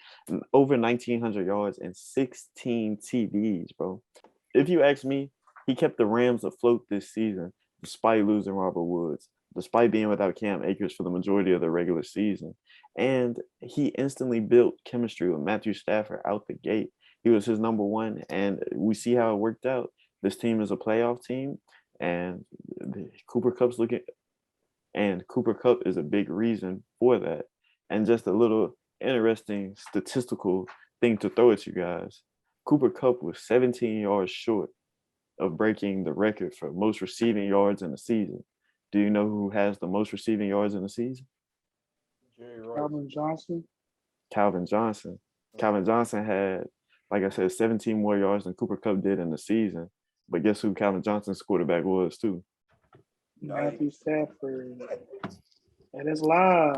over 1,900 yards, and 16 TDs, bro. If you ask me, he kept the Rams afloat this season despite losing Robert Woods, despite being without Cam Akers for the majority of the regular season. And he instantly built chemistry with Matthew Stafford out the gate. He was his number 1, and we see how it worked out. This team is a playoff team, and Cooper Kupp is a big reason for that. And just a little interesting statistical thing to throw at you guys. Cooper Kupp was 17 yards short of breaking the record for most receiving yards in the season. Do you know who has the most receiving yards in the season? Calvin Johnson. Calvin Johnson had, like I said, 17 more yards than Cooper Kupp did in the season. But guess who Calvin Johnson's quarterback was too? Matthew Stafford. And it's live.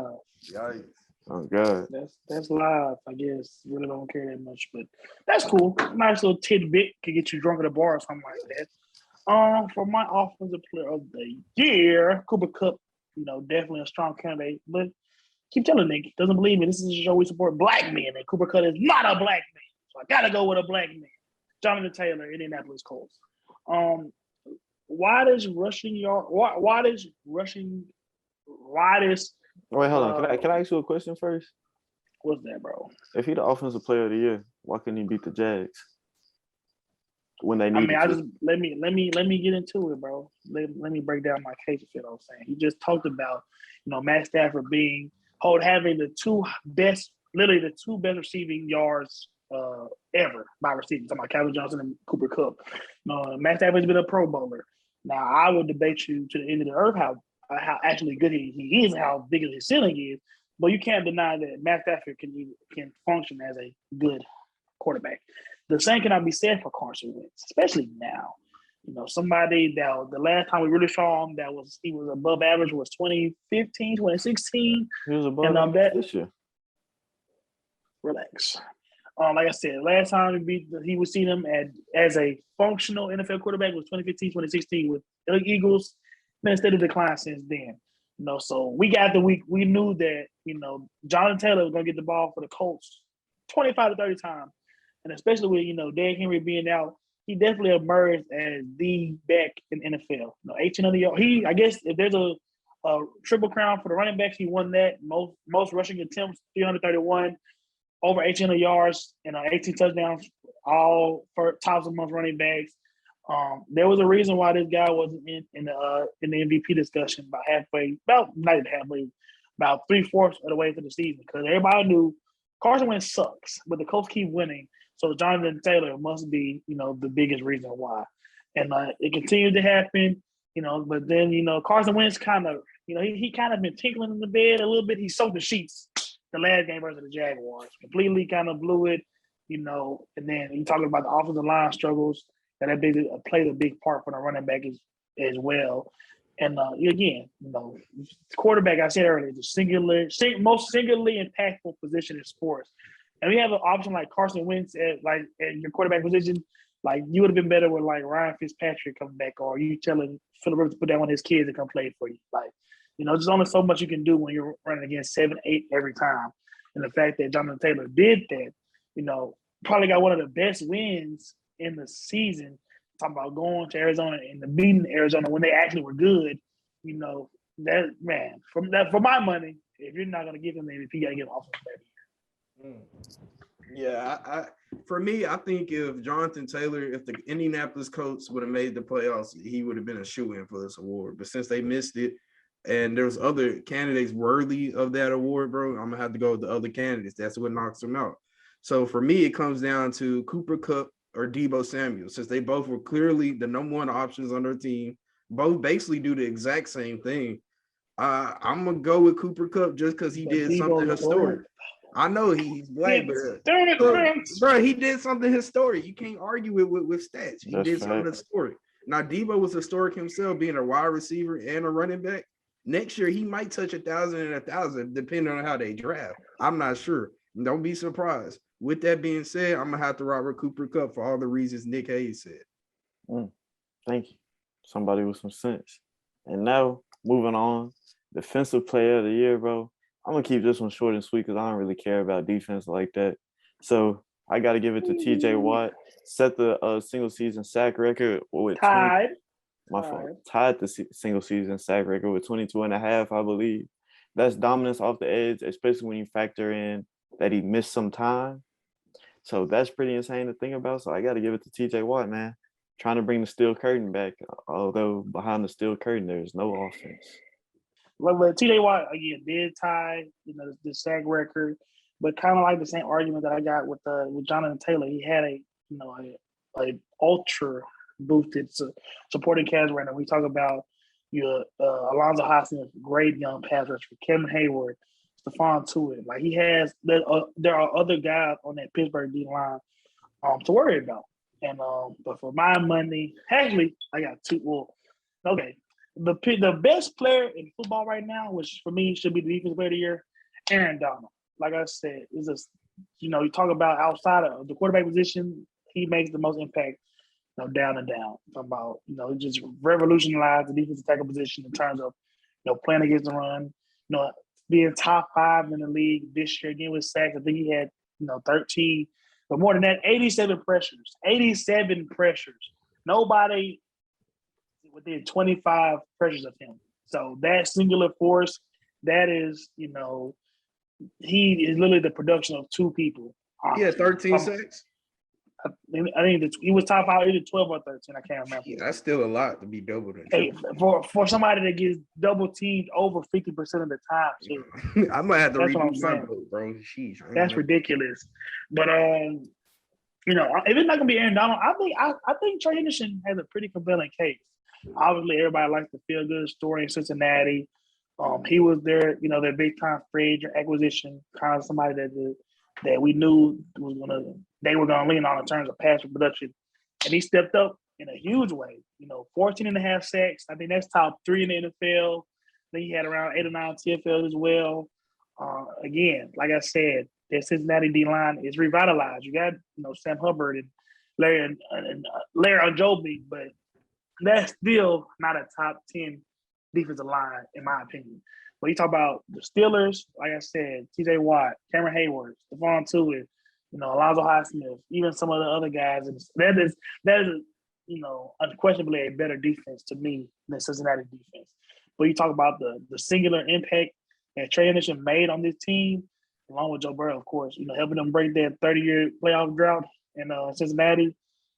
Yikes. Oh, God. That's live. I guess really don't care that much, but that's cool. Nice little tidbit could get you drunk at a bar or something like that. For my Offensive Player of the Year, Cooper Kupp, definitely a strong candidate. But keep telling Nick, doesn't believe me. This is a show we support black men, and Cooper Kupp is not a black man. So I gotta go with a black man. Jonathan Taylor, Indianapolis Colts. Widest rushing yard. Widest rushing. Widest. Wait, hold on. Can I ask you a question first? What's that, bro? If he's the Offensive Player of the Year, why couldn't he beat the Jags? when they I need mean, I to. just let me get into it, bro. Let me break down my case. You know what I'm saying? He just talked about, Matt Stafford having the two best receiving yards ever by receiving. Talking about Calvin Johnson and Cooper Kupp. Matt Stafford's been a Pro Bowler. Now, I would debate you to the end of the earth how actually good he is, how big his ceiling is. But you can't deny that Matt Stafford can function as a good quarterback. The same cannot be said for Carson Wentz, especially now. Somebody that the last time we really saw him he was above average was 2015, 2016. He was above average this year. Relax. Like I said, last time he was seen him as a functional NFL quarterback was 2015, 2016 with the Eagles. Been a steady decline since then. So week after week, we knew that, Jonathan Taylor was going to get the ball for the Colts 25 to 30 times. And especially with, Derrick Henry being out, he definitely emerged as the back in NFL. 1,800 yards. I guess if there's a triple crown for the running backs, he won that. Most rushing attempts, 331, over 1,800 yards and 18 touchdowns, all for tops amongst running backs. There was a reason why this guy wasn't in the MVP discussion about 3/4 of the way through the season, because everybody knew Carson Wentz sucks, but the Colts keep winning. So Jonathan Taylor must be, the biggest reason why. And it continued to happen, but then, Carson Wentz kind of, he kind of been tinkling in the bed a little bit. He soaked the sheets the last game versus the Jaguars. Completely kind of blew it, and then you talking about the offensive line struggles, that played a big part for the running back as well. And again, quarterback, I said earlier, the most singularly impactful position in sports. And we have an option like Carson Wentz at your quarterback position. Like, you would have been better with like Ryan Fitzpatrick coming back, or you telling Philip Rivers to put down one of his kids and come play for you. Like, there's only so much you can do when you're running against 7-8 every time. And the fact that Jonathan Taylor did that, probably got one of the best wins in the season. Talking about going to Arizona and beating Arizona when they actually were good. That man, for my money, if you're not going to give him the MVP, you got to give him offensive player. Yeah, for me, I think if Jonathan Taylor, if the Indianapolis Colts would have made the playoffs, he would have been a shoo-in for this award. But since they missed it, and there's other candidates worthy of that award, bro, I'm gonna have to go with the other candidates. That's what knocks them out. So for me, it comes down to Cooper Kupp or Deebo Samuel, since they both were clearly the number one options on their team. Both basically do the exact same thing. I'm gonna go with Cooper Kupp just because he did something historic. I know he's black, but bro, he did something historic. You can't argue with stats. He did something historic. Now, Deebo was historic himself, being a wide receiver and a running back. Next year, he might touch 1,000 and 1,000, depending on how they draft. I'm not sure. Don't be surprised. With that being said, I'm gonna have to rock with Cooper Kupp for all the reasons Nick Hayes said. Thank you. Somebody with some sense. And now, moving on, defensive player of the year, bro. I'm going to keep this one short and sweet because I don't really care about defense like that. So I got to give it to TJ Watt. Set the single-season sack record with Tied the single-season sack record with 22.5, I believe. That's dominance off the edge, especially when you factor in that he missed some time. So that's pretty insane to think about. So I got to give it to TJ Watt, man. Trying to bring the steel curtain back, although behind the steel curtain, there's no offense. But TJ Watt, again, did tie, the sack record, but kind of like the same argument that I got with Jonathan Taylor. He had a ultra boosted supporting cast right now. We talk about Alonzo Hoskin, great young pass rusher, Kevin Hayward, Stephon Tuitt. Like, he has, there are other guys on that Pittsburgh D line to worry about. And but for my money, actually, I got two. Well, okay. The best player in football right now, which for me should be the defensive player of the year, Aaron Donald. Like I said, is just, you talk about outside of the quarterback position, he makes the most impact, down and down. Talking about, just revolutionized the defensive tackle position in terms of, playing against the run, being top 5 in the league this year, again with sacks. I think he had, 13, but more than that, 87 pressures. 87 pressures. Nobody within 25 pressures of him. So that singular force, that is, he is literally the production of two people. Yeah, 13 sacks. I think he was top 5, either 12 or 13. I can't remember. Yeah, that's still a lot to be doubled. Hey, for somebody that gets double teamed over 50% of the time, too. I might have to That's what I'm redo my saying. vote, bro. Sheesh. That's ridiculous. But you know, if it's not gonna be Aaron Donald, I think Trey Henderson has a pretty compelling case. Obviously, everybody likes the feel good story in Cincinnati. He was their, you know, their big time free agent acquisition, kind of somebody that we knew they were gonna lean on in terms of pass production, and he stepped up in a huge way. You know, 14 and a half sacks. I think that's top 3 in the NFL. Then he had around 8 or 9 TFLs as well. Again, like I said, the Cincinnati D line is revitalized. You got, you know, Sam Hubbard and Larry Ojobi, but that's still not a top 10 defensive line, in my opinion. When you talk about the Steelers, like I said, TJ Watt, Cameron Hayward, Stephon Tuitt, you know, Alonzo Highsmith, even some of the other guys, that is, you know, unquestionably a better defense to me than Cincinnati defense. But you talk about the singular impact that Trey Henderson made on this team, along with Joe Burrow, of course, you know, helping them break that 30-year playoff drought in Cincinnati.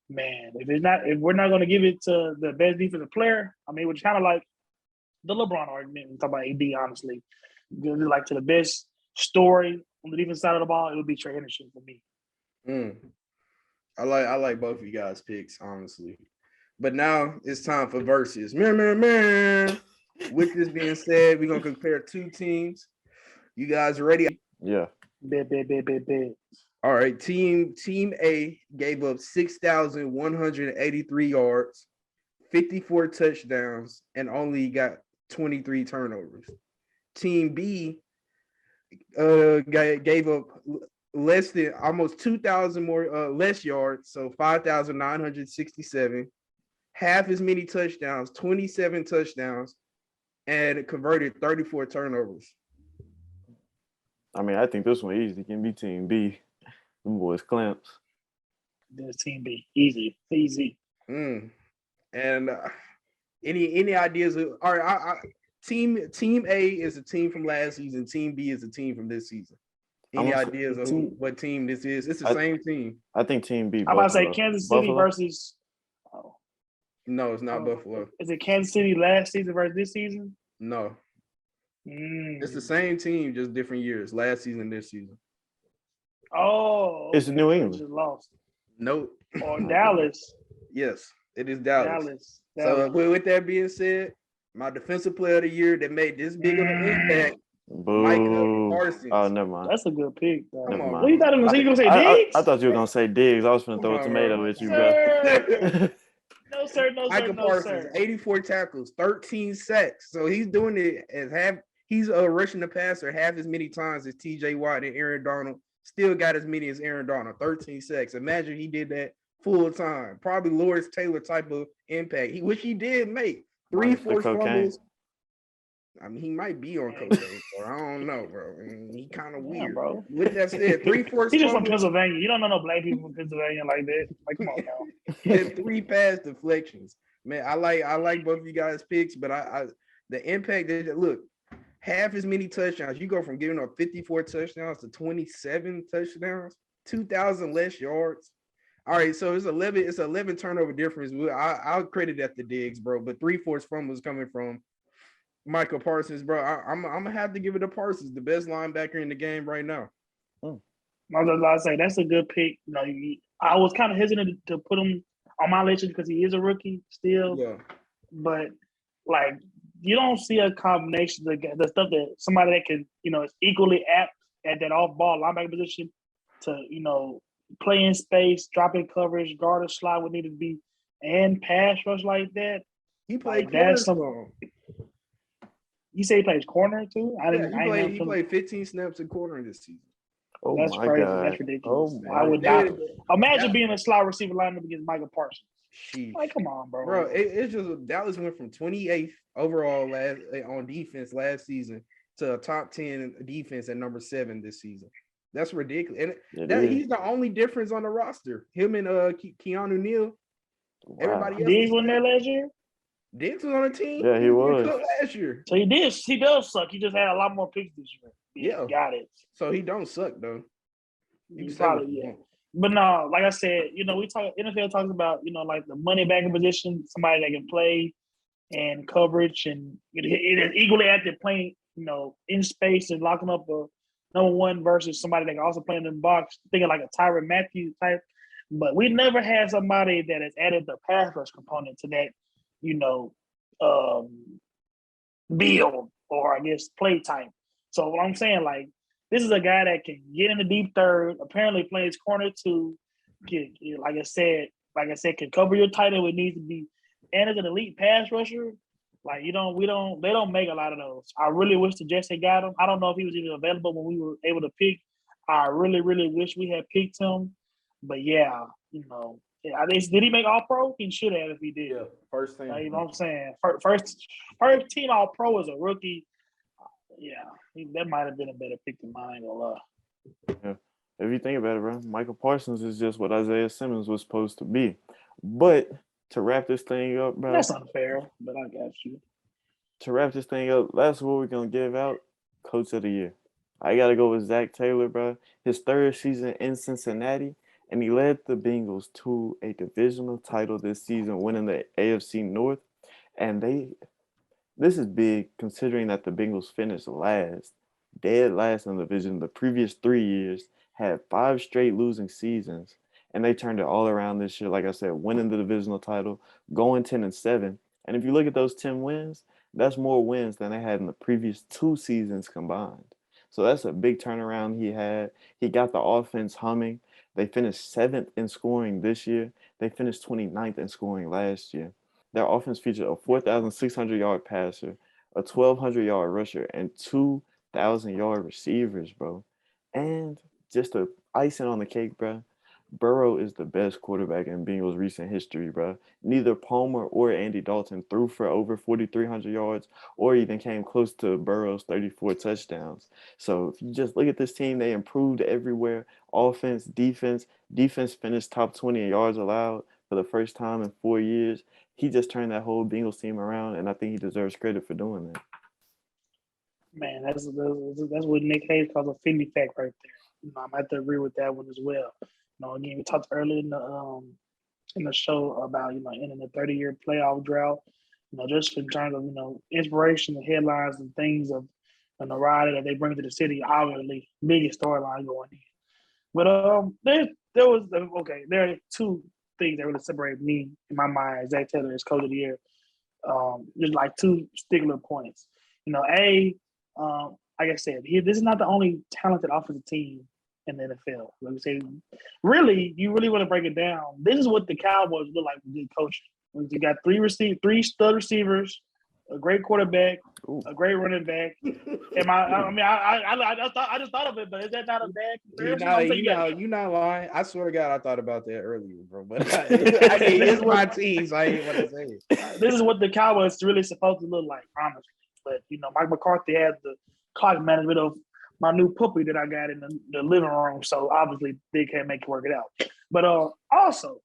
Man, if we're not going to give it to the best defensive player, I mean, it's kind of like the LeBron argument. We talk about AD, honestly. Give it like to the best story on the defense side of the ball, it would be Trey Henderson for me. I like both of you guys' picks, honestly. But now it's time for verses. With this being said, we're gonna compare 2 teams. You guys ready? Yeah. Bet. All right. Team A gave up 6,183 yards, 54 touchdowns, and only got 23 turnovers. Team B gave up less than almost 2,000 more less yards, so 5,967, half as many touchdowns, 27 touchdowns, and converted 34 turnovers. I mean, I think this one easy. It can be Team B. Them boys clamps. This Team B. Easy. And any ideas? All right, Team A is a team from last season. Team B is a team from this season. Any ideas of what team this is? It's the same team. I think Team B. I'm about to say Kansas City versus. Oh. No, it's not Buffalo. Is it Kansas City last season versus this season? No. It's the same team, just different years. Last season, this season. Oh, it's New England. Just lost. Nope. Or Dallas. Yes, it is Dallas. So with that being said, my defensive player of the year that made this big of an impact, Micah Parsons. Oh, never mind. That's a good pick. Come on. What you thought you were going to say? Diggs? I thought you were going to say Diggs. I was going to throw a tomato at you, bro. No, sir. Micah Parsons, 84 tackles, 13 sacks. So he's doing it he's rushing the passer half as many times as TJ Watt and Aaron Donald. Still got as many as Aaron Donald, 13 sacks. Imagine he did that full time. Probably Lawrence Taylor type of impact, which he did make. 3 forced fumbles. I mean, he might be on cocaine, bro. I don't know, bro. I mean, he kind of weird, bro. With that said, 3 forced He's just fumbles. from Pennsylvania. You don't know no black people from Pennsylvania like that. Like, come on now. And 3 pass deflections. Man, I like both of you guys' picks, but the impact that look, half as many touchdowns. You go from giving up 54 touchdowns to 27 touchdowns, 2,000 less yards. All right, so it's 11 turnover difference. I'll credit that to Diggs, bro. But 3 forced fumbles coming from Michael Parsons, bro. I'm gonna have to give it to Parsons, the best linebacker in the game right now. I was about to say that's a good pick. You know, I was kind of hesitant to put him on my list because he is a rookie still. Yeah. But like, you don't see a combination of the stuff that somebody that can, you know, is equally apt at that off-ball linebacker position to, you know, play in space, drop in coverage, guard a slot would need to be, and pass rush like that. He played corner. You say he plays corner too? He played 15 snaps at corner in this season. Oh, that's my crazy. God. That's ridiculous. Oh, I would not. Imagine being a slot receiver lineup against Michael Parsons. Sheesh. Like, come on, bro. Bro, it's just Dallas went from 28th overall on defense last season to a top 10 defense at number 7 this season. That's ridiculous. And he's the only difference on the roster. Him and Keanu Neal. Wow. Everybody else. Diggs went there last year? Diggs was on the team. Yeah, he was. Last year. So he does suck. He just had a lot more picks this year. Yeah. Got it. So he don't suck, though. Probably, yeah. But no, like I said, we talk NFL talks about, like the money back in position, somebody that can play and coverage, and it is equally active playing, in space and locking up a number one versus somebody that can also play in the box, thinking like a Tyrann Matthew type. But we never had somebody that has added the pass rush component to that, build or I guess play type. So what I'm saying, like, this is a guy that can get in the deep third, apparently plays corner two, like I said, can cover your tight end when it needs to be, and as an elite pass rusher. Like, they don't make a lot of those. I really wish the Jets had got him. I don't know if he was even available when we were able to pick. I really, really wish we had picked him. But yeah, did he make All Pro? He should have if he did. Yeah, first team. You know what I'm saying? First team All Pro as a rookie. Yeah, that might have been a better pick than mine. Yeah. If you think about it, bro, Michael Parsons is just what Isaiah Simmons was supposed to be. But to wrap this thing up, bro. That's unfair, but I got you. To wrap this thing up, that's what we're going to give out. Coach of the Year. I got to go with Zach Taylor, bro. His third season in Cincinnati, and he led the Bengals to a divisional title this season, winning the AFC North. And this is big considering that the Bengals finished dead last in the division the previous 3 years, had 5 straight losing seasons, and they turned it all around this year. Like I said, winning the divisional title, going 10-7. And if you look at those 10 wins, that's more wins than they had in the previous 2 seasons combined. So that's a big turnaround he had. He got the offense humming. They finished 7th in scoring this year. They finished 29th in scoring last year. Their offense featured a 4,600-yard passer, a 1,200-yard rusher, and 2,000-yard receivers, bro. And just a icing on the cake, bro, Burrow is the best quarterback in Bengals recent history, bro. Neither Palmer or Andy Dalton threw for over 4,300 yards or even came close to Burrow's 34 touchdowns. So if you just look at this team, they improved everywhere. Offense, defense. Defense finished top 20 in yards allowed for the first time in 4 years. He just turned that whole Bengals team around, and I think he deserves credit for doing that. Man, that's what Nick Hayes calls a Fendi fact right there. I might have to agree with that one as well. Again, we talked earlier in the show about ending the 30-year playoff drought. Just in terms of inspiration, the headlines and things of the ride that they bring to the city. Obviously, biggest storyline going in. But there are 2 things that really separate me in my mind. Zach Taylor is Coach of the Year. Just like 2 stickler points. Like I said, this is not the only talented offensive team in the NFL. Like we say, really, you really want to break it down. This is what the Cowboys look like with good coaching. You got 3 stud receivers, a great quarterback, a great running back. I just thought of it, but is that not a bad comparison? You're not lying. I swear to God, I thought about that earlier, bro. But it's my team, so I ain't want to say it. This is what the Cowboys really supposed to look like, honestly. But Mike McCarthy has the clock management of my new puppy that I got in the living room, so obviously they can't make it work it out. But also,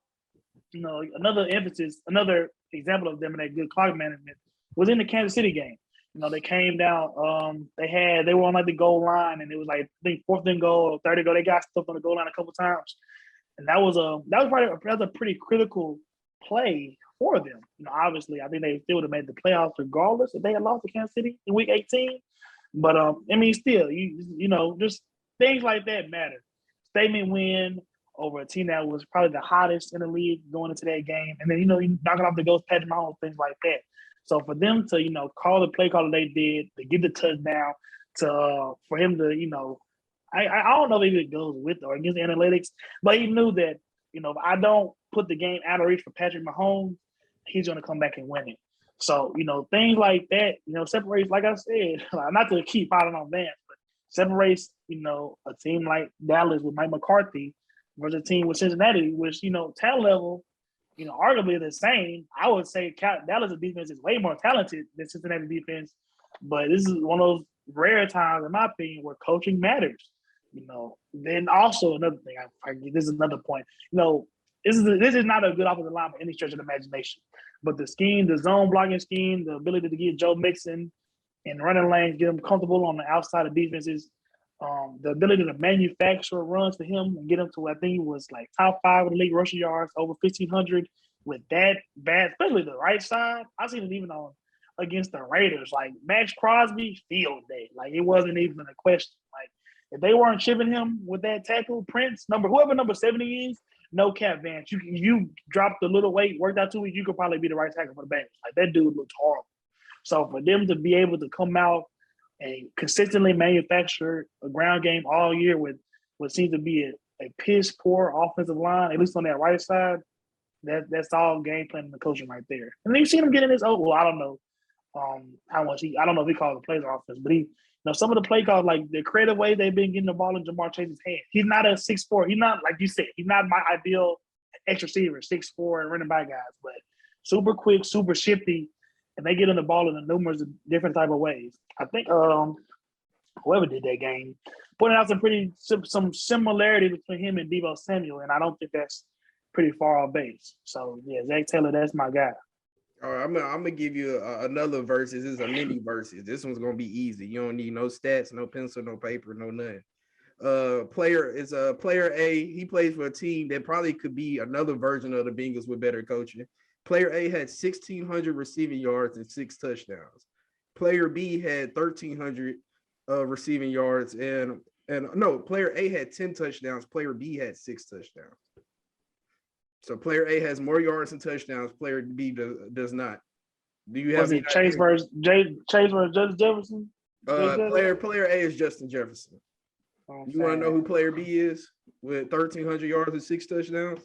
another example of them in that good clock management was in the Kansas City game. They came down. They were on like the goal line, and it was like I think 4th and goal or 3rd and goal. They got stuck on the goal line a couple times, and that was a pretty critical play for them. Obviously, I think they still would have made the playoffs regardless if they had lost to Kansas City in Week 18. But still, just things like that matter. Statement win over a team that was probably the hottest in the league going into that game, and then you knocking off the Ghost Patrick Mahomes, things like that. So for them to call the play call they did, to get the touchdown, for him to I don't know if it goes with or against analytics, but he knew that if I don't put the game out of reach for Patrick Mahomes, he's going to come back and win it. So, things like that, separates, like I said, not to keep piling on Vance, but separates, a team like Dallas with Mike McCarthy versus a team with Cincinnati, which, talent level, arguably the same. I would say Dallas' defense is way more talented than Cincinnati defense, but this is one of those rare times, in my opinion, where coaching matters. Then also another thing, this is another point. This is not a good offensive line by any stretch of the imagination. But the scheme, the zone blocking scheme, the ability to get Joe Mixon and running lanes, get them comfortable on the outside of defenses, The ability to manufacture runs for him and get him to, I think he was like top 5 in the league rushing yards, over 1,500 with that bad, especially the right side. I seen it even on against the Raiders. Like Max Crosby, field day. Like it wasn't even a question. Like if they weren't chipping him with that tackle, Prince, whoever number 70 is, no cap, Vance. You dropped a little weight, worked out 2 weeks, you could probably be the right tackle for the Bengals. Like that dude looked horrible. So for them to be able to come out and consistently manufacture a ground game all year with what seems to be a piss poor offensive line, at least on that right side, that's all game plan and the coaching right there. And then you seen him getting his I don't know how much I don't know if he calls the plays offense, but some of the play calls, like the creative way they've been getting the ball in Jamar Chase's hand. He's not a 6'4". He's not, like you said, he's not my ideal X receiver, 6'4" and running back guys, but super quick, super shifty. And they get in the ball in a numerous different type of ways. I think whoever did that game pointed out some similarity between him and Deebo Samuel, and I don't think that's pretty far off base. So yeah, Zach Taylor, that's my guy. All right, I'm gonna give you another versus. This is a mini versus. This one's gonna be easy. You don't need no stats, no pencil, no paper, no nothing. Player is a player A. He plays for a team that probably could be another version of the Bengals with better coaching. Player A had 1,600 receiving yards and 6 touchdowns. Player B had 1,300 receiving yards and no, player A had 10 touchdowns. Player B had 6 touchdowns. So player A has more yards and touchdowns. Player B does not. Do you have Chase versus Justin Jefferson? Player A is Justin Jefferson. You want to know who player B is with 1,300 yards and 6 touchdowns?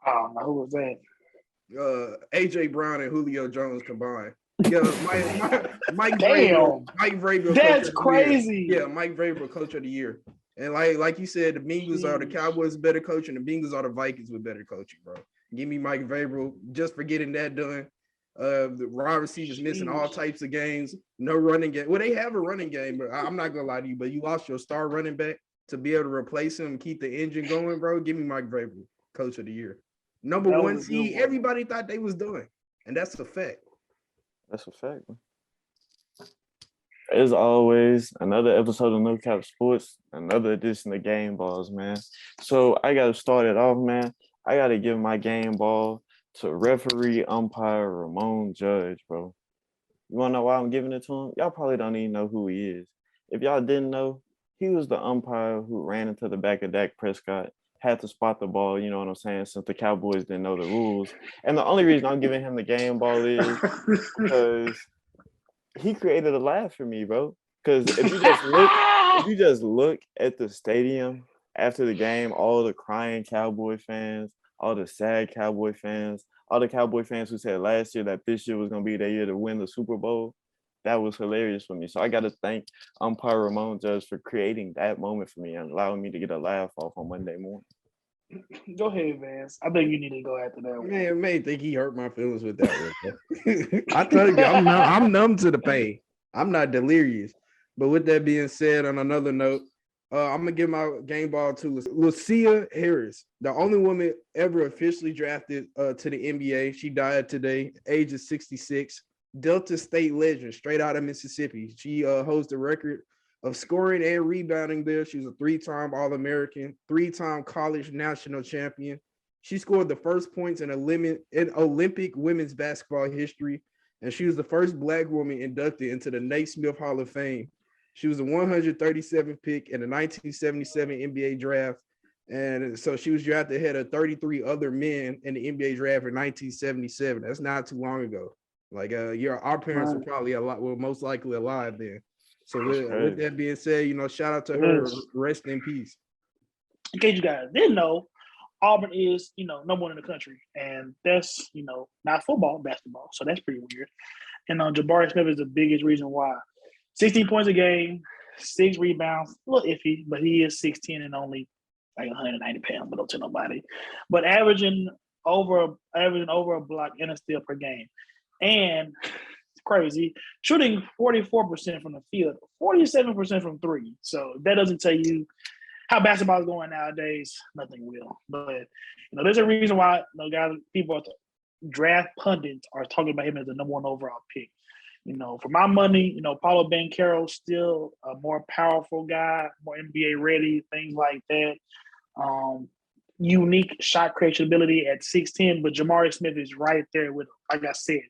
I don't know. Who was that? AJ Brown and Julio Jones combined. Yeah, Mike Vrabel. That's crazy. Yeah, Mike Vrabel, coach of the year. And like you said, the Bengals are the Cowboys with better coaching. The Bengals are the Vikings with better coaching, bro. Give me Mike Vrabel just for getting that done. The wide receivers missing all types of games. No running game. Well, they have a running game, but I'm not gonna lie to you. But you lost your star running back to be able to replace him and keep the engine going, bro. Give me Mike Vrabel, coach of the year. Number 1 seed, everybody thought they was doing, and that's a fact. That's a fact, man. As always, another episode of No Cap Sports, another edition of Game Balls, man. So I got to start it off, man. I got to give my game ball to referee umpire Ramon Judge, bro. You want to know why I'm giving it to him? Y'all probably don't even know who he is. If y'all didn't know, he was the umpire who ran into the back of Dak Prescott, had to spot the ball, you know what I'm saying, since the Cowboys didn't know the rules. And the only reason I'm giving him the game ball is because he created a laugh for me, bro. Because if you just look at the stadium after the game, all the crying Cowboy fans, all the sad Cowboy fans, all the Cowboy fans who said last year that this year was going to be their year to win the Super Bowl, that was hilarious for me. So I got to thank umpire Ramon Judge for creating that moment for me and allowing me to get a laugh off on Monday morning. Go ahead, Vance. I think you need to go after that one. Man, may think he hurt my feelings with that one. I tell you, I'm numb to the pain. I'm not delirious. But with that being said, on another note, I'm gonna give my game ball to Lucia Harris, the only woman ever officially drafted to the NBA. She died today, age of 66. Delta State legend, straight out of Mississippi. She holds the record of scoring and rebounding there. She was a 3-time All-American, 3-time college national champion. She scored the first points in Olympic women's basketball history, and she was the first Black woman inducted into the Naismith Hall of Fame. She was the 137th pick in the 1977 NBA draft, and so she was drafted ahead of 33 other men in the NBA draft in 1977. That's not too long ago. Like our parents were probably most likely alive then. So with that being said, shout out to her. Rest in peace. In case you guys didn't know, Auburn is, number 1 in the country, and that's, not football, basketball. So that's pretty weird. And Jabari Smith is the biggest reason why. 16 points a game, 6 rebounds, a little iffy, but he is 6'10" and only like 190 pounds, but don't tell nobody. But averaging over a block and a steal per game. And it's crazy, shooting 44% from the field, 47% from 3. So that doesn't tell you how basketball is going nowadays. Nothing will. But there's a reason why draft pundits are talking about him as the number 1 overall pick. For my money, Paulo Banchero's still a more powerful guy, more NBA ready, things like that. Unique shot creation ability at 6'10", but Jabari Smith is right there with him. Like I said,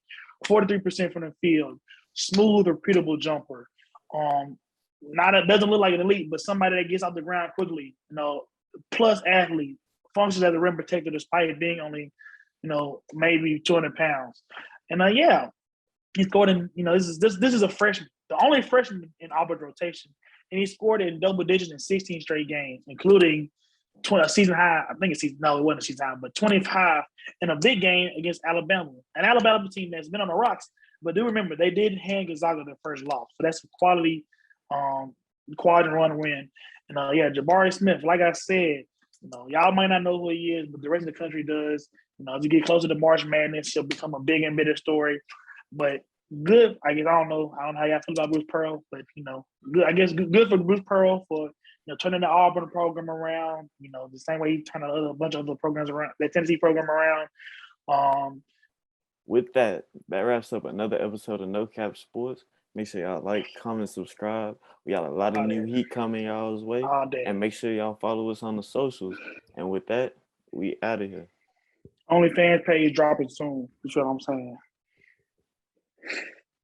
43% from the field, smooth, repeatable jumper. Doesn't look like an elite, but somebody that gets off the ground quickly. Plus athlete, functions as a rim protector despite being only, maybe 200 pounds. And he scored in. This is a freshman, the only freshman in Auburn's rotation, and he scored in double digits in 16 straight games, including a season high. I think it wasn't a season high, but 25 in a big game against Alabama, an Alabama team that's been on the rocks. But do remember they did hand Gonzaga their first loss, so that's a quality run win. Jabari Smith, like I said, y'all might not know who he is, but the rest of the country does. As you get closer to March Madness, he'll become a big and bitter story. But good, I guess. I don't know how y'all feel about Bruce Pearl, but good. I guess good for Bruce Pearl for turning the Auburn program around. The same way he turned a bunch of other programs around, the Tennessee program around. With that wraps up another episode of No Cap Sports. Make sure y'all like, comment, subscribe. We got a lot of new heat coming y'all's way. And make sure y'all follow us on the socials. And with that, we out of here. OnlyFans page dropping soon. That's what I'm saying.